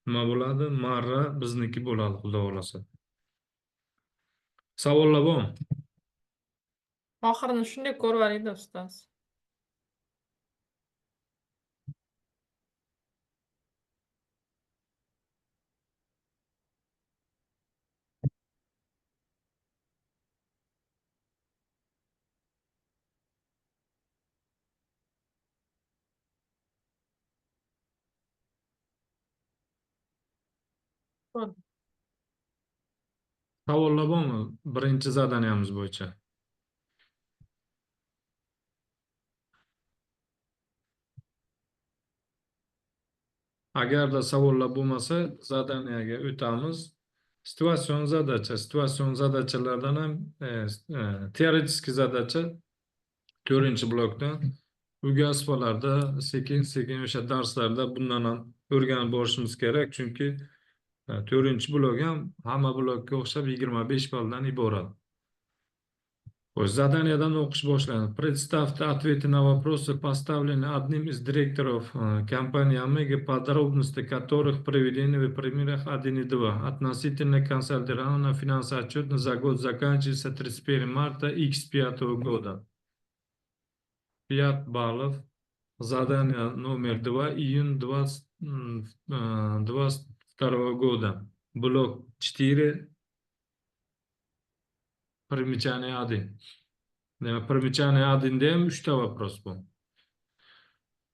nima bo'ladi? Marra bizniki bo'ladi, xudo xolasa. Savollar bormi? Oxirini shunday ko'rib olaylik ustoz. Savollar bormi? Birinchi zadaniyamiz bo'yicha. Agarda savollar bo'lmasa, zadaniyaga o'tamiz. Situatsion zadacha. Situatsion zadachalardan ham teoretik zadacha 4-blokda. Uyga asfalarda sekin-sekin o'sha darslarda bundan ham o'rganib borishimiz kerak, chunki 4-blok ham hamma blokka o'xshab 25 balldan iborat. Задание o'qish boshlanadi. Представьте ответы на вопросы, поставленные одним из директоров компании Омега, подробности которых приведены в примерах 1 и 2 относительно консолидированного финансового отчета за год, заканчивается 31 марта X5 года. 5 баллов. Задание номер 2, июнь 22 года. Блок 4. Примечание 1. Примечание 1 dem 3 вопрос был.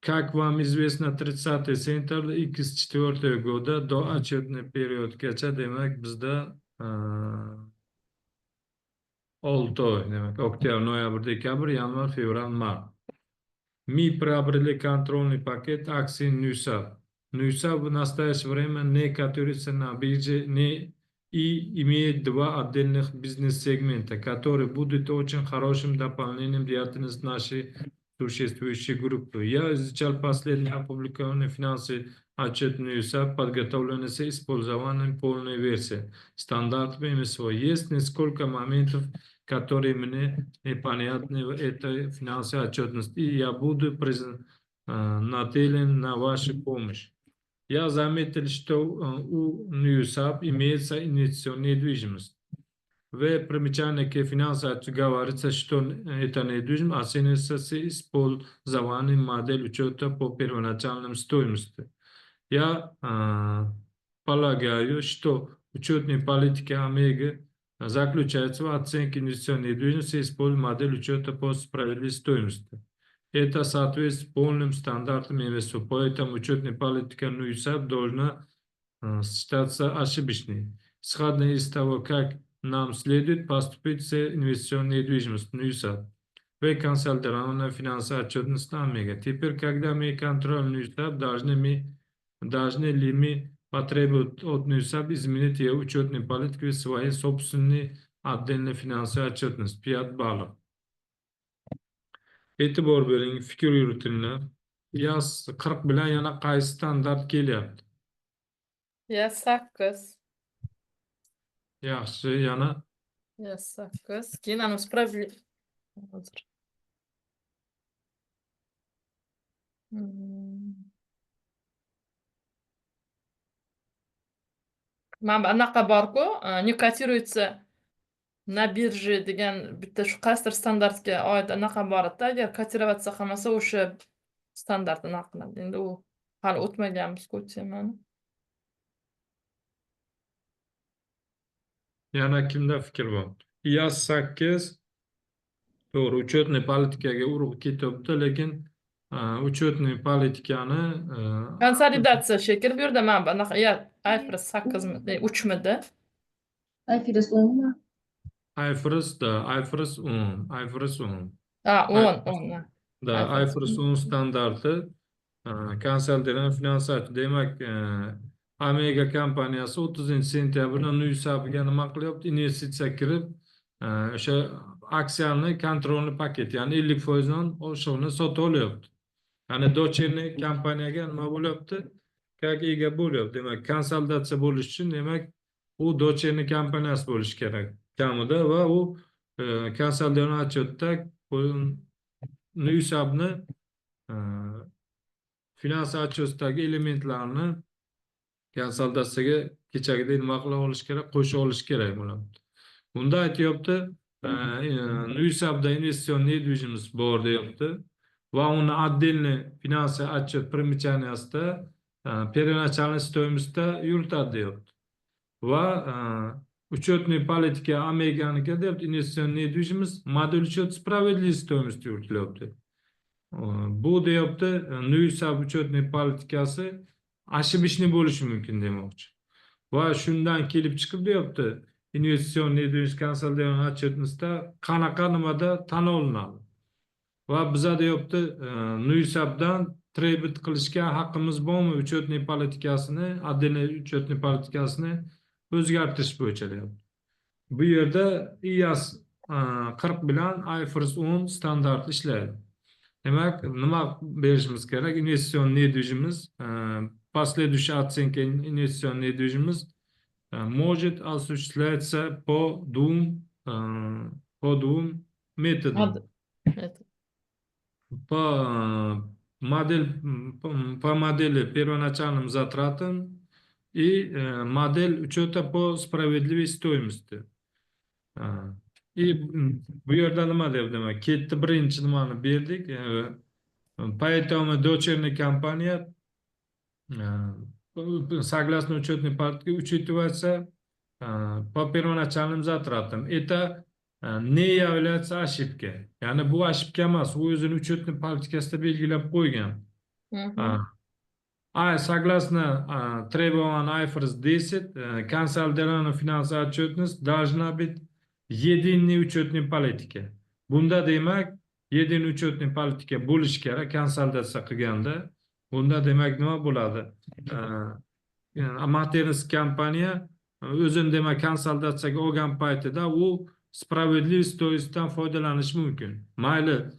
Как вам известно, 30 сентября X4 года до отчетный период gacha, demak bizda 6 oy, demak oktyabr, noyabr, dekabr, yanvar, fevral, mart. Мы приобрели контрольный пакет акций NewSap. NewSap в настоящее время не котируется на бирже, не и имеет 2 отдельных бизнес-сегмента, которые будут очень хорошим дополнением деятельности нашей существующей группы. Я изучал последний опубликованный финансовый отчет NewSap, подготовленный с использованием полной версии стандартами МСО. Есть несколько моментов, которые мне непонятны в этой финансовой отчетности, и я буду признателен на вашу помощь. Я заметил, что у NewSap имеется инвестиционная недвижимость. В примечании к финансовому говорится, что эта недвижимость оценивается с использованием модели учета по первоначальным стоимости. Я полагаю, что учетная политика Омега заключается в оценке инвестиционной недвижимости, используя модель учета по справедливой стоимости. Это соответствует полным стандартам МСО, поэтому учетная политика NewSap должна считаться ошибочной. Исходя из того, как нам следует поступить с инвестиционной недвижимостью NewSap в консолидированной финансовой отчетности Омега. Теперь, когда мы контролируем NewSap, должны ли мы потребовать от NewSap изменить ее учетную политику в своей собственной отдельной финансовой отчетности? 5 баллов. E'tibor bering, fikr yuritinglar. Yaz 40 bilan yana qaysi standart kelyapti? Ya 8. Yaxshi, yana Ya 8. Keyin ana справедливо. Hozir. Mana anaqa bor-ku, не котируется на бирже degan bitta shu qaysidir standartga oid anaqa bor edi. Agar kotirovatsiya qilmasa o'sha standart anaqa qiladi. Endi u hali o'tmaganmiz-ku temani. yana kimda fikr bor? Yaz 8 to'g'ri, учетный politikaga urug' ketyapti, lekin учетный politikani Konsolidatsiya shekil bu yerda mana bu anaqa IFRS 8mi, 3midi? IFRS 10'mu? IFRS 10. Ha, 10. Da, IFRS 10 standarti konsolidatsiya finansal, demak, Omega kompaniyasi 30-sentyabrda NewSapga nima qilyapti? Investitsiya kirib, o'sha aksiyani kontrolni paket, ya'ni 50%dan o'shani sotib olyapti. Ya'ni docherniy kompaniyaga nima bo'lyapti? Как ega bo'lyapti. Demak, konsolidatsiya bo'lish uchun, demak, u docherniy kompaniyasi bo'lishi kerak kamida va u konsolidatsiya отчетda NewSapni finansiy отчетdagi elementlarni konsolidatsiyaga kechagidek nima qila olish kerak, qo'shib olish kerak bo'ladi. Bunda aytyapti, NewSapda investitsion недвижимость bor deyapti va uni отдельный финансовый отчет примечаниясida первоначальной стоимостida yuritadi deyapti. Va учетная политика Omeganiki deyapti, investitsion недвижимость modelь учет справедливой стоимости yuritilyapti. Bu deyapti, NewSap учетный politikasi ошибочный bo'lishi mumkin demoqchi. Va shundan kelib chiqib deyapti. Investitsion недвижимость konsolidasiya отчетностьda qanaqa nimada tan olinadi. Va biza deyapti, NUSABdan trade qilishga haqqimiz bormi? Учетный politikasini, отдельный учетный politikasini o'zgartirish bo'yicha deyapti. Bu yerda IAS 40 bilan IFRS 10 standart ishlaydi. Demak, nima berishimiz kerak? Investitsion недвижимость, последующая оценка инвестиционной недвижимости может осуществляться по двум методам. Evet. По модели первоначальным затратам и модель учета по справедливой стоимости. И bu yerda nima deyapti? Demak, ketdi birinchi nimani berdik. Поэтому дочерняя компания согласно учетной политике учитывается по первоначальным затратам. Это ne является ошибкой. Yani bu ошибка emas, u o'zini учетный politikasida belgilab qo'ygan. Согласно требованиям IFRS 10, консолидированная финансовая отчетность должна быть единой учетной политикой. Bunda demak, единый учетный politika bo'lish kerak konsolidatsiya qilganda. Bunda demak nima bo'ladi? Amaterist kompaniya o'zini demak konsolidatsiyaga olgan paytida u справедливый стоимостьdan foydalanish mumkin. Mayli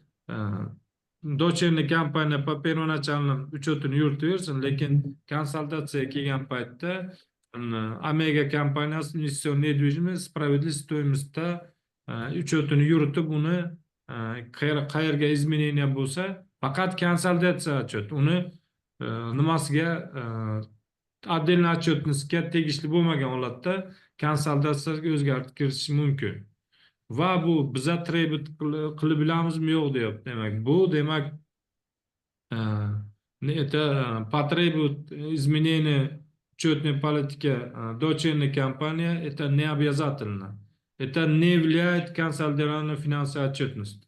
дочерняя kompaniya по первоначальным учетini yuritaversin, lekin konsolidatsiyaga kelgan paytda Omega kompaniyasi investitsion недвижимость справедливый стоимостьda учетini yuritib uni qayerga изменение bo'lsa, faqat konsolidatsiya отчет uni nimasiga отдельный отчетностьga tegishli bo'lmagan holatda konsolidatsiyaga o'zgartirish kiritish mumkin. Va bu biza trade qilib bilamizmi yo'q deyapti. Demak, bu demak это потребует изменения учетной политики дочерней компании, это не обязательно. Это не влияет консолидированной финансовой отчетности.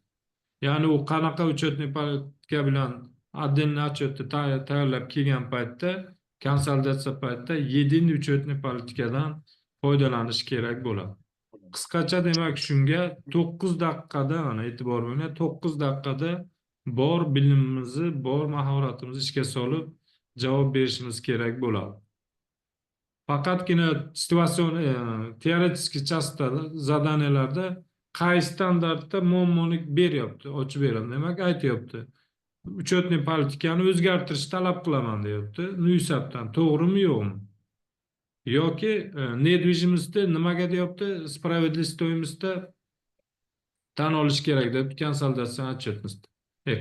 Yani u qanaqa учетный politika bilan отдельный отчетni tayyorlab kelgan paytda, konsolidatsiya paytida единый учетный politikadan foydalanish kerak bo'ladi. Qisqacha demak shunga 9 daqiqada, mana e'tibor bering, 9 daqiqada bor bilimimizni, bor mahoratimizni ishga solib javob berishimiz kerak bo'ladi. Faqatgina situatsion teoretik часто zadanyalarda qaysi standartda muammolik beryapti, ochib beradi. Demak, aytyapti. Учетный politikani o'zgartirish talab qilaman deyapti. NUSABdan to'g'rimi yo'qmi? Yoki недвижимостьda nimaga deyapti? Справедливый стоимостьda tan olish kerak deb konsolidatsiya отчетностьda.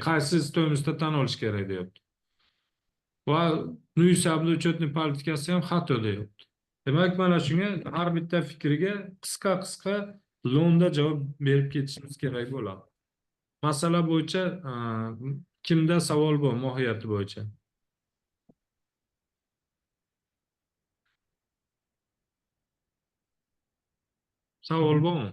Qaysi stoimostda tan olish kerak deyapti. Va NUSABning учетный politikasi ham xato deyapti. Demak, mana shunga har bitta fikriga qisqa lo'nda javob berib ketishimiz kerak bo'ladi. Masala bo'yicha kimda savol bor mohiyati bo'yicha? Savol bormi?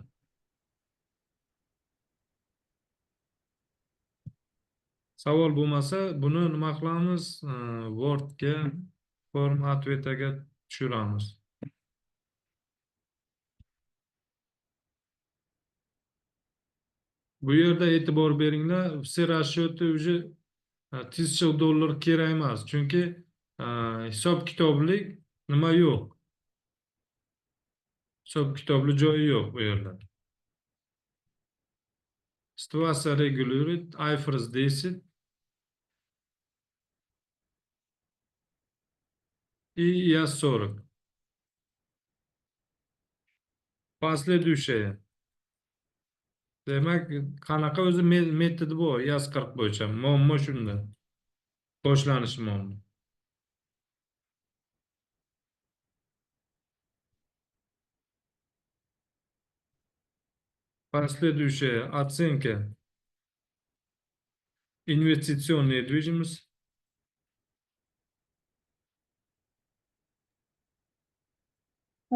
Savol bo'lmasa, buni nima qilamiz? Wordga, form ответaga tushiramiz. Bu yerda e'tibor beringlar, все расчеты уже $1000 kerak emas. Chunki hisob kitoblik nima yo'q. Hisob kitobli joyi yo'q bu yerda. Situatsiya регулирует IFRS 10 и IAS 40. Последующее. Demak, qanaqa o'zi metodi bor IAS 40 bo'yicha. Muammo shunda. Boshlanish muammo. Последующая оценка инвестиционной недвижимости.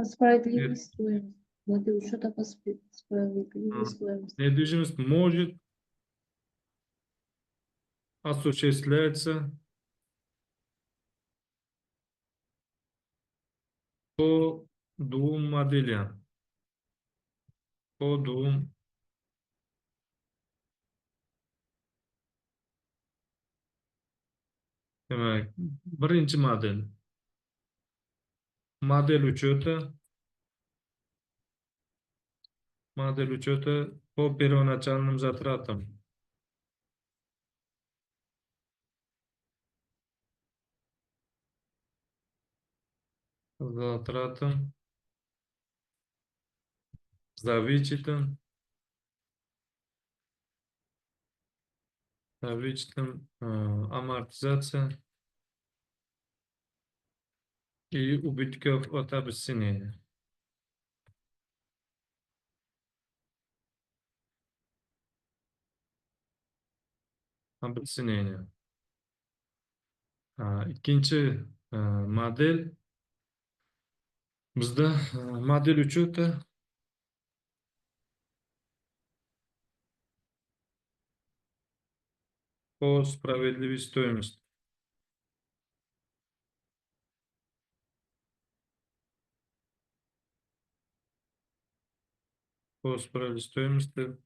Справедливая стоимость. Модель учета по справедливой стоимости. Недвижимость может осуществляться Bu doğum modeli. Bu doğum demek birinci model. Model учета по первоначальным затратам. Затратам за вычетом амортизация и убытков от обесценения. Обесценение. İkinci model bizde model учета по справедливой стоимости. По справедливой стоимости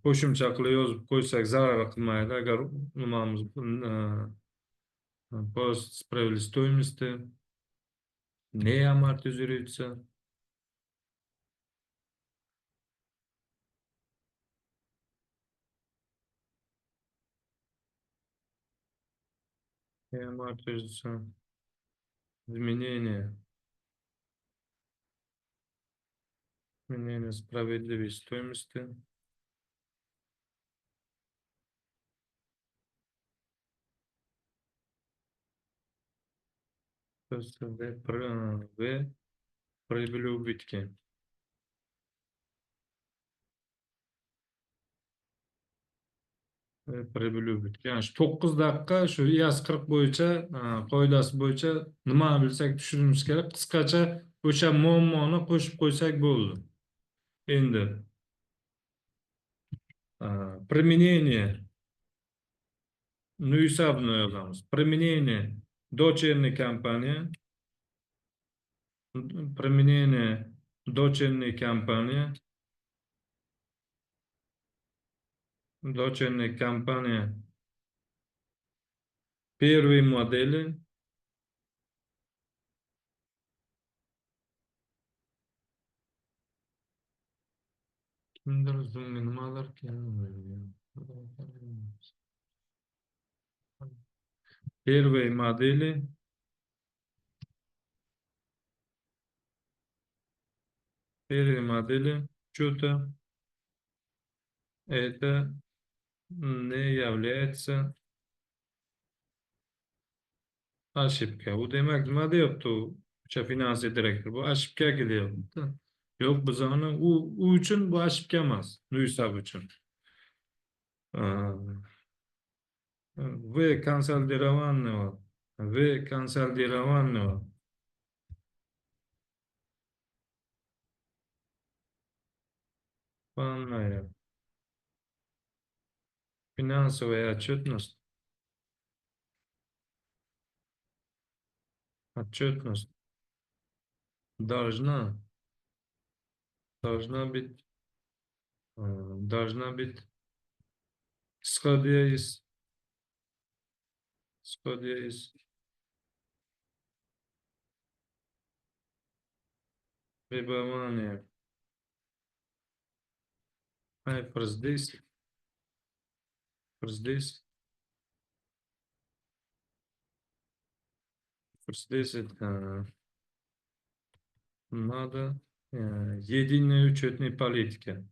qo'shimcha qilib yozib qo'ysak zarar qilmaydi agar nimamiz по справедливой стоимости не амортизируется. Не амортизируется. Изменение справедливой стоимости в прибыли убытки. Pribili убытки. Yani şu 9 dakika şu IAS 40 bo'yicha qoidasi bo'yicha nima bilsak tushunishimiz kerak. Qisqacha o'sha muammoni qo'shib qo'ysak bo'ldi. Endi применение hisobini yozamiz. Применение дочерней компании, применение дочерней компании, дочерней компании первой модели kimdir zoomga nimalar первой модели учета это не является ошибка. Bu demek nima deyapti o'sha finansiy direktor? Bu ошибка kelyapti. Yo'q, biz uni u uchun bu ошибка emas, hisob uchun. Вы консолидированного. Полная финансовая отчетность должна быть исходя из пребывания IFRS 10 надо единая учетная политика.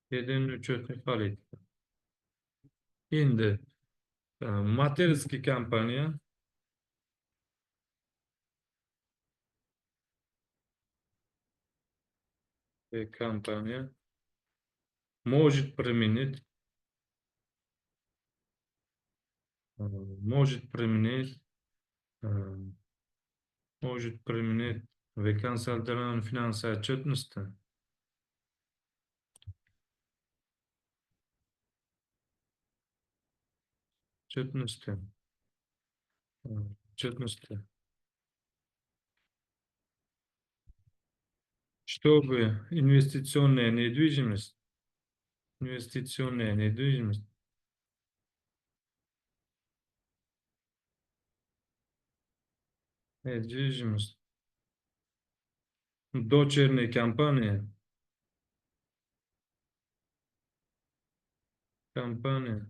Единая учетная политика. Endi материнская компания может применить в консолидированной финансовой отчетности Отчетности. Отчетности. Чтобы инвестиционная недвижимость, инвестиционная недвижимость недвижимость, дочерняя компания, компания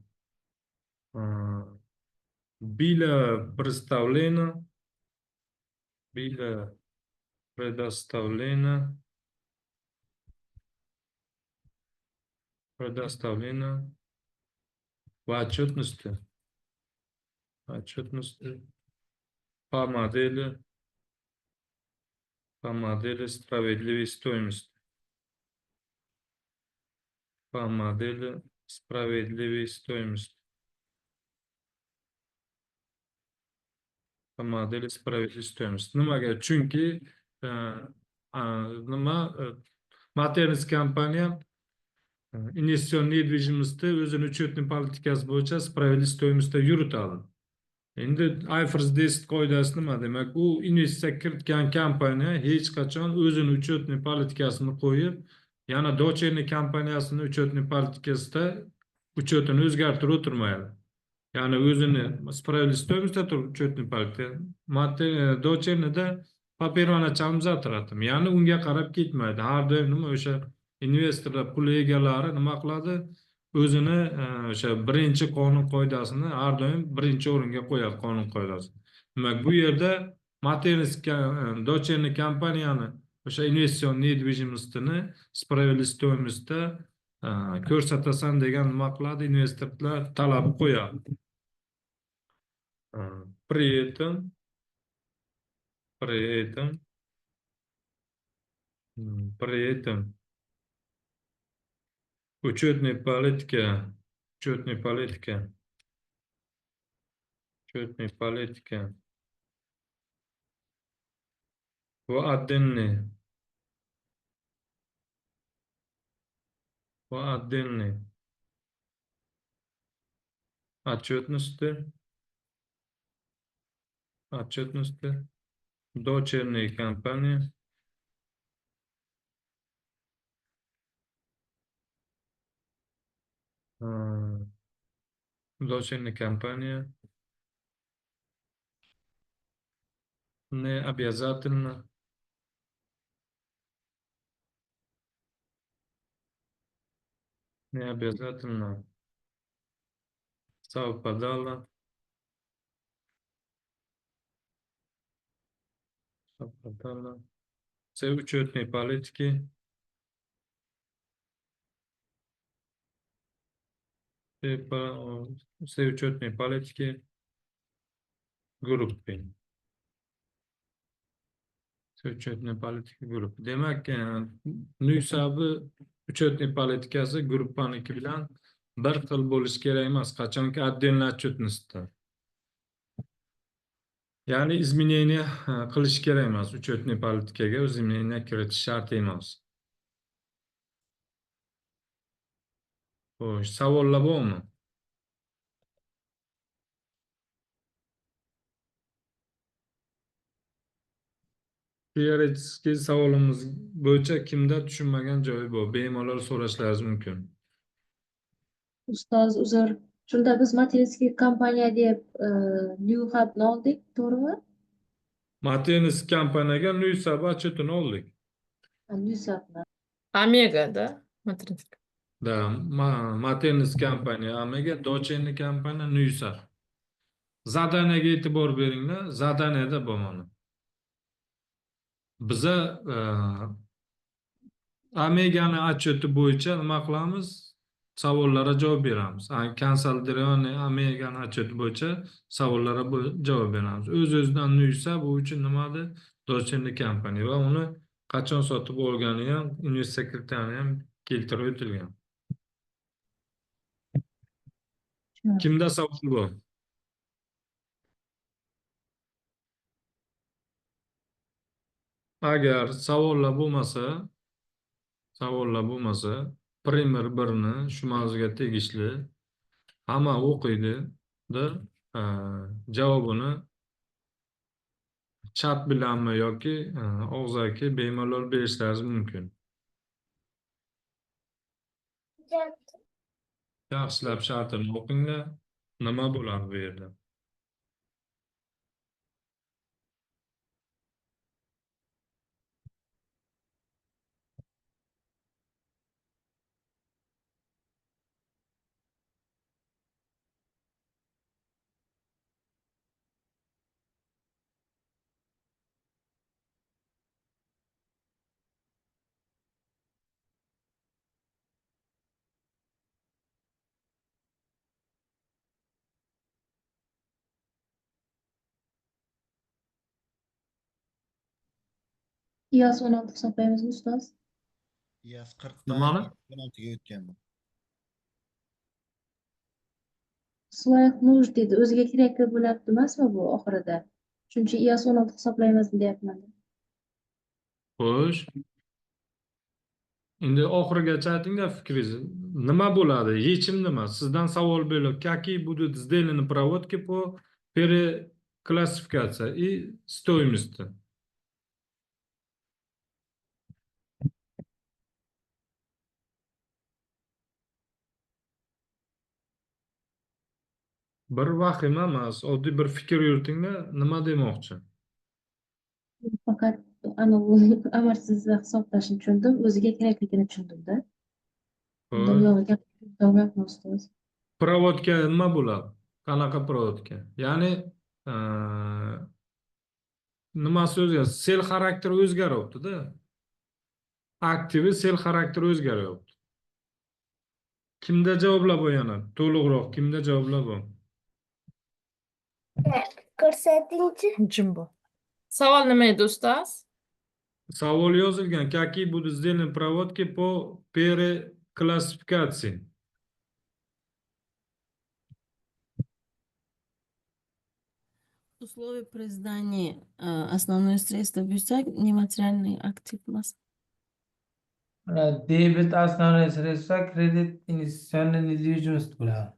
была представлена, была предоставлена в отчетности по модели справедливой стоимости. По модели справедливой стоимости. По модели справедливой стоимости. Nimaga? Chunki nima Materis kompaniya investitsion недвижимостьni o'zini uchetni politikasi bo'yicha справедливой стоимостьda yuritadi. Endi IFRS 10 qoidasi nima demak? U investitsiya kiritgan kompaniya hech qachon o'zini uchetni politikasini qo'yib, yana docherniy kompaniyasini uchetni politikasida uchetini o'zgartirib o'tirmaydi. Yani o'zini справедливой стоимостьda turib uchetni politika. Docernida papirxonacha imzolatadi. Ya'ni unga qarab ketmaydi. Har doim nima o'sha investorlar, pul egalari nima qiladi? O'zini o'sha birinchi qonun qoidasini har doim birinchi o'ringa qo'yadi qonun qoidasi. Demak, bu yerda Materis docherniy kompaniyani o'sha investitsion недвижимостьni справедливой стоимостьda ko'rsatasan degan nima qiladi? Investorlar talab qo'yadi. При этом учетная политика в отдельной отчетности дочерней компании не обязательно совпадала с учетной политики группы. Учетная политика группы. Demak, Nusabi uchetniy politikasi gruppaniki bilan bir xil bo'lishi kerak emas. Qachonki отдельный отчетностьda. Ya'ni изменение qilish kerak emas. Uchetniy politikaga изменение kiritish shart emas. Xo'sh, savollar bormi? Teoretik savolimiz bo'yicha kimda tushunmagan joyi bor? Bemalol so'rashlaringiz mumkin. Ustoz uzr. Shunda biz Materisskiy kompaniya deb ro'yxatni oldik, to'g'rimi? Materis kompaniyaga Nusab отчетini oldik. Nusabni. Omega'da. Matematik. Da, Materis kompaniya Omega, docherniy kompaniya Nusab. Zadaniyaga e'tibor beringlar. Zadaniyada bu mana. Biza Omegani отчети bo'yicha nima qilamiz? Savollarga javob beramiz. Konsolidированный Omegani отчети bo'yicha savollarga javob beramiz. O'z-o'zidan Nusa bu uchun nimadir? Docherniy kompaniya va uni qachon sotib olgani ham, investitsiya kiritgani ham keltirib o'tilgan. Kimda savol bor? Agar savollar bo'lmasa, primer 1ni shu mavzuga tegishli hamma o'qiydi. e, javobini chat bilanmi yoki og'zaki bemalol berishlaringiz mumkin. Yaxshilab shartini o'qinglar. Nima bo'ladi bu yerda? Qiyos 16 hisoblaymizmi ustoz? Qiyos 40 Nimani? 16 ga o'tgan bu. Своих нужд dedi. O'ziga kerakli bo'lyapti emasmi bu oxirida? Shuning uchun IAS 16 hisoblaymiz deyapman. Xo'sh. Endi oxirigacha aytingda fikringizni. Nima bo'ladi? Yechim nima? Sizdan savol bo'ladi. Какие будут сделаны проводки по переклассификации и стоимости? Bir vahima emas, oddiy bir fikr yuritinglar, nima demoqchi? Faqat ana bu amarsiz hisoblashni tushundim. O'ziga kerakligini tushundim-da. Unda Xo'sh. yo'q gap davom ustoz. Provodka nima bo'ladi? Qanaqa provodka? Ya'ni nimasi o'zgardi? Sel xarakteri o'zgaryapti-da. Aktivi sel xarakteri o'zgaryapti. Kimda javoblar bor yana? To'liqroq kimda javoblar bor? Ko'rsatingchi. Jim bo'l. Savol nima edi ustoz? Savol yozilgan. Какие будут сделаны проводки по переклассификации? Условия при издании основное средство бюджет нематериальный актив масс. Debet основные средства, кредит инвестиционная недвижимость bo'ladi.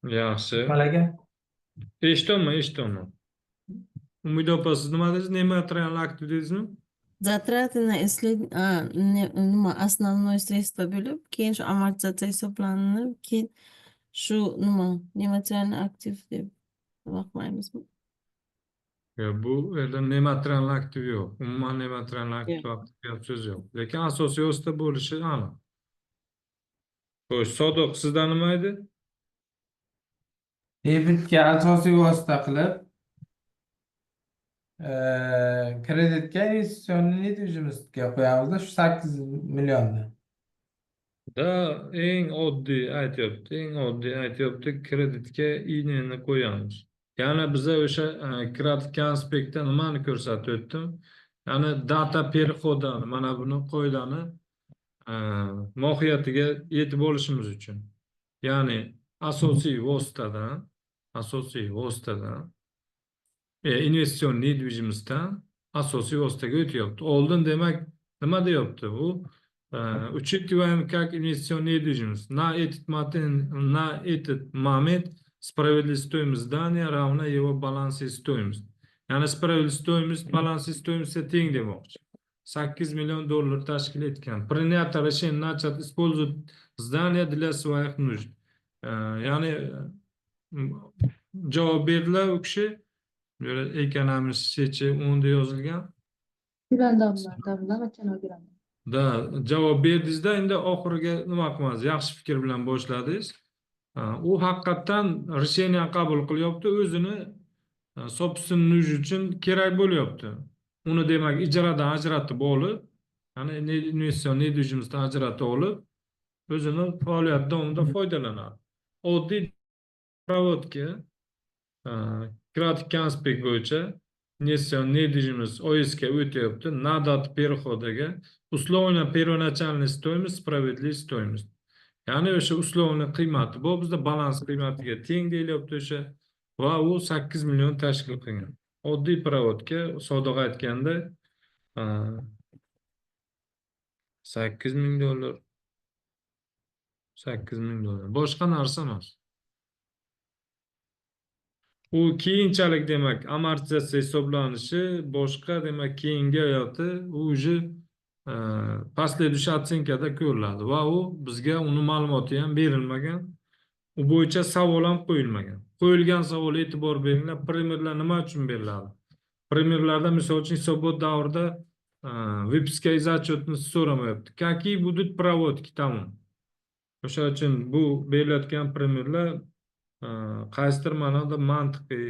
Yaxshi. Malaga? Eshitdim. Umid opa, siz nima dedingiz? Nematerial aktiv dedingizmi? Затраты на исследование основное средство bo'lib, keyin shu amortizatsiya hisoblanib, keyin shu нематериальный актив deb vaqtlaymizmi? Bu yerda nematerial aktiv yo'q. Umuman nematerial aktiv gap so'z yo'q. Lekin asosiy vosita bo'lishi aniq. Xo'sh, Sodiq, sizda nima edi? Debetga asosiy vosita qilib, kreditga investitsion недвижимостga qo'yamizda shu 8 millionni. Eng oddiy aytyapti, kreditga ineni qo'yamiz. Ya'ni biza o'sha kredit konspektda nimani ko'rsatib o'tdim? Ya'ni data переходani, mana buni qoidani mohiyatiga yetib olishimiz uchun. Ya'ni asosiy vositadan investitsion недвижимостdan asosiy vositaga o'tyapti. Oldin demak nima deyapti? Bu учитываем как инвестиционную недвижимость. На этот момент справедливая стоимость здания равна его балансовой стоимости. Ya'ni справедливая стоимость балансовой стоимости teng demoqchi. 8 million dollar tashkil etgan. Принято решение начать использовать здание для своих нужд. Ya'ni javob berdilar u kishi. Ekonomist unda yozilgan. Gülandamlar. Javob berdingizda, endi oxiriga nima qilamiz? Yaxshi fikr bilan boshladingiz. U haqiqatan решение qabul qilyapti, o'zini собственный нужд uchun kerak bo'lyapti. Uni demak ijaradan ajratib olib, ya'ni investitsion недвижимостdan ajratib olib, o'zini faoliyat davomida foydalanadi. Oddiy provodka kredit konspekt bo'yicha investitsion недвижимость OSga o'tyapti. На дату перехода условно первоначальная стоимость, справедливая стоимость. Ya'ni o'sha условный qiymati bu bizda balans qiymatiga teng deyilyapti o'sha va u 8 million tashkil qilgan. Oddiy provodka, Sodiq aytganda 8 ming dollar. $8,000. Boshqa narsa emas. U keyinchalik demak amortizatsiya hisoblanishi boshqa demak keyingi hayoti u уже последующий отсенкада ko'riladi va u bizga uni ma'lumoti ham berilmagan. U bo'yicha savol ham qo'yilmagan. Qo'yilgan savol e'tibor beringlar, primerlar nima uchun beriladi? Primerlarda misol uchun hisobot davrida выписка из отчетni so'ramayapti. Какие будут проводки tamom. O'sha uchun bu berilayotgan primerlar qaysidir ma'noda mantiqiy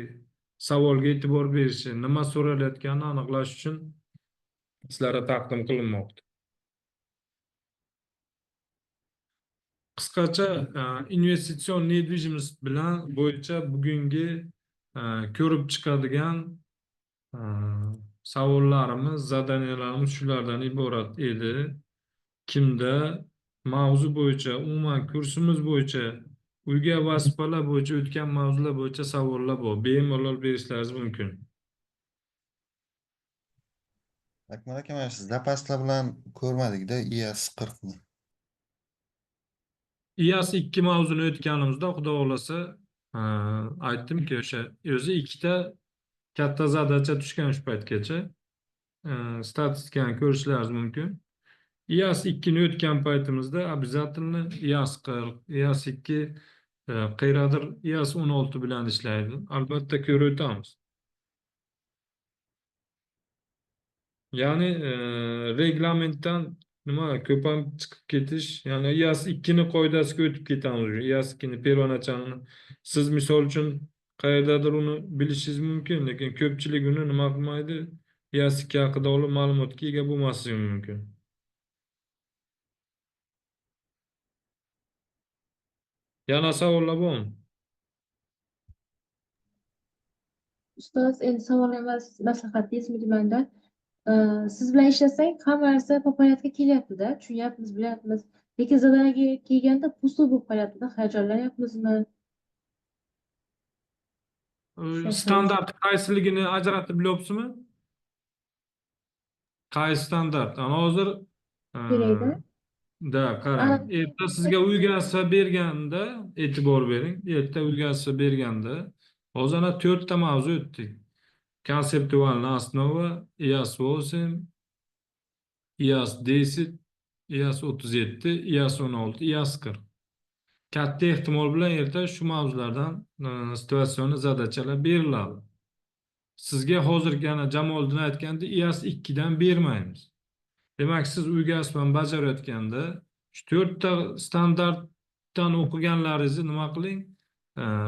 savolga e'tibor berishi, nima so'ralayotganini aniqlash uchun sizlarga taqdim qilinmoqda. Qisqacha investitsion недвижимость bilan bo'yicha bugungi ko'rib chiqadigan savollarimiz, zadaniyalarimiz shulardan iborat edi. Kimda mavzu bo'yicha, umuman kursimiz bo'yicha, uyga vazifalar bo'yicha, o'tgan mavzular bo'yicha savollar bor, bemalol berishlaringiz mumkin. Akmal aka, mana shu zapaslar bilan ko'rmadikda IAS 40 ni. IAS 2 mavzuni o'tganimizda xudo xohlasa aytdimki, o'sha o'zi ikkita katta zadacha tushgan shu paytgacha. Statistikani ko'rishlaringiz mumkin. IAS 2 ni o'tgan paytimizda обязательно IAS 40, IAS 2 qayerdir IAS 16 bilan ishlaydi. Albatta ko'rib o'tamiz. Ya'ni reglamentdan nima ko'pam chiqib ketish, ya'ni IAS 2 ni qoidasiga o'tib ketamiz. IAS 2 ni первоначально siz misol uchun qayerdadir uni bilishingiz mumkin, lekin ko'pchilik uni nima qilmaydi? IAS 2 haqida olib ma'lumotga ega bo'lmasligi mumkin. Yana savollar bormi? Ustoz, endi savol emas, maslahat deyizmi manda. Siz bilan ishlasak hamma narsa po porядка kelyapti-da, tushunyapmiz, bilyapmiz. Lekin zadaniyaga kelganda pusto bo'lib qolyapti-da, hayajonlanyapmizmi? Standart qaysiligini ajratib bilyapsizmi? Qaysi standart? Ana hozir Kerakda. da qarang. Erta sizga uygasi berganda e'tibor bering. Erta uygasi berganda hozir ana 4 ta mavzu o'tdik. Konseptualniy основа, IAS 8, IAS 10, IAS 37, IAS 16, IAS 40. Katta ehtimol bilan erta shu mavzulardan situatsion zadachalar beriladi. Sizga hozirgi ana Jamoliddin aytganda IAS 2 dan bermaymiz. Demak, siz uyga asman bajarayotganda shu 4 ta standartdan o'qiganlaringizni nima qiling?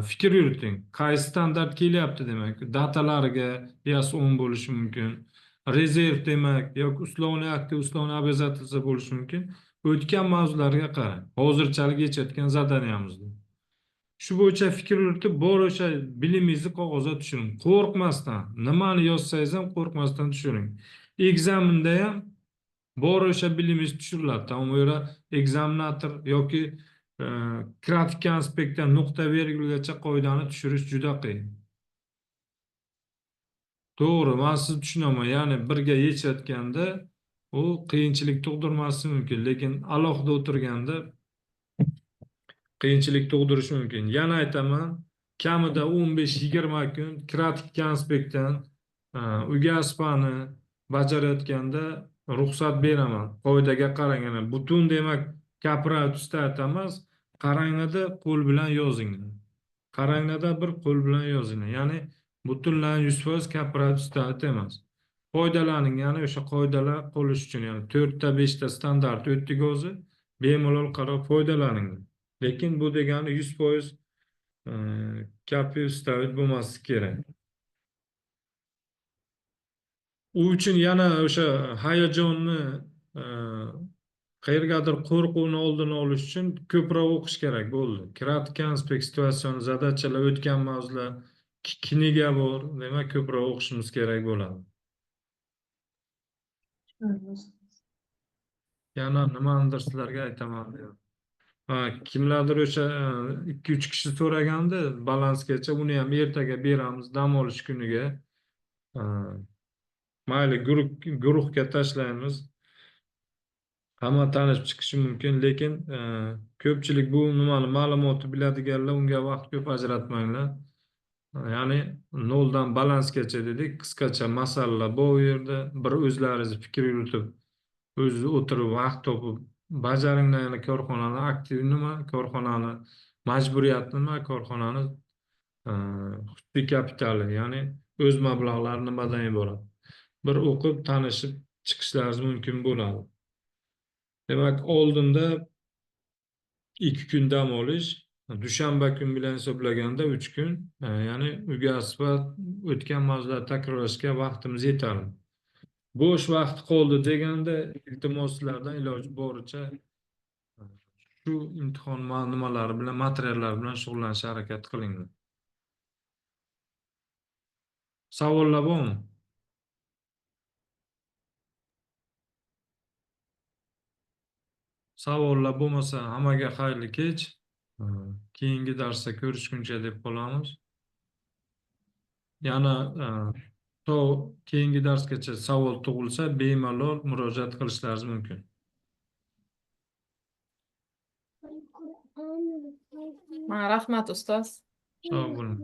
Fikr yuriting. Qaysi standart kelyapti demak? Datalariga IAS 10 bo'lishi mumkin. Rezerv demak yoki uslovniy aktiv, uslovniy обязательство bo'lishi mumkin. O'tgan mavzularga qarang. Hozirchalik yechayotgan zadaniyamizda. Shu bo'yicha fikr yuritib, bor o'sha bilimingizni qog'ozga tushiring. Qo'rqmasdan, nimani yozsangiz ham qo'rqmasdan tushiring. Ekzaminda ham bor o'sha bilimingiz tushiriladi. Tamom, u yerda ekzaminator yoki kratik konspektdan nuqta virgulgacha qoidani tushirish juda qiyin. To'g'ri, men sizni tushunaman. Ya'ni birga yechayotganda u qiyinchilik tug'dirmasligi mumkin, lekin alohida o'tirganda qiyinchilik tug'dirishi mumkin. Yana aytaman, kamida 15-20 kun kratik konspektdan uyga asbani bajarayotganda ruxsat beraman. Qoidaga qarang, butun demak gapirib ustat emas, qaranglarda qo'l bilan yozinglar. Qaranglarda bir qo'l bilan yozinglar. Ya'ni butunlay 100% gapirib ustat emas. Foydalaning, ya'ni o'sha qoidalar qolish uchun, ya'ni 4 ta 5 ta standart o'tdik o'zi, bemalol qarab foydalaning. Lekin bu degani 100% gapi ustat bo'lmasligi kerak. U uchun yana o'sha hayajonni qayergadir qo'rquvni oldini olish uchun ko'proq o'qish kerak bo'ldi. Kratik konspekt, situatsion zadachalar, o'tgan mavzular, kniga bor, demak ko'proq o'qishimiz kerak bo'ladi. Yana nimanidir sizlarga aytaman dedim. Kimlardir o'sha 2-3 kishi so'raganda balansgacha uni ham ertaga beramiz, dam olish kuniga. Mayli, guruhga tashlaymiz. hamma tanishib chiqishi mumkin, lekin ko'pchilik bu nimani ma'lumotni biladiganlar unga vaqt ko'p ajratmanglar. Ya'ni noldan balansgacha dedik, qisqacha masalalar bu yerda bir o'zlaringiz fikr yuritib, o'zingiz o'tirib vaqt topib bajaringlar. Ya'ni korxonani aktiv nima, korxonani majburiyati nima, korxonani xususiy kapitali, ya'ni o'z mablag'lari nimadan iborat. Bir o'qib tanishib chiqishlaringiz mumkin bo'ladi. Demak, oldinda 2 kun dam olish, dushanba kun bilan hisoblaganda 3 kun, ya'ni uyga o'tgan mavzularni takrorlashga vaqtimiz yetadi. Bo'sh vaqt qoldi deganda, iltimos sizlardan iloji boricha shu imtihon nimalari bilan, materiallar bilan shug'ullanishga harakat qilinglar. Savollar bormi? Savollar bo'lmasa, hammaga xayrli kech. Keyingi darsda ko'rishguncha deb qolamiz. Yana keyingi darsgacha savol tug'ilsa, bemalol murojaat qilishlaringiz mumkin. Rahmat ustoz. Sog' bo'ling.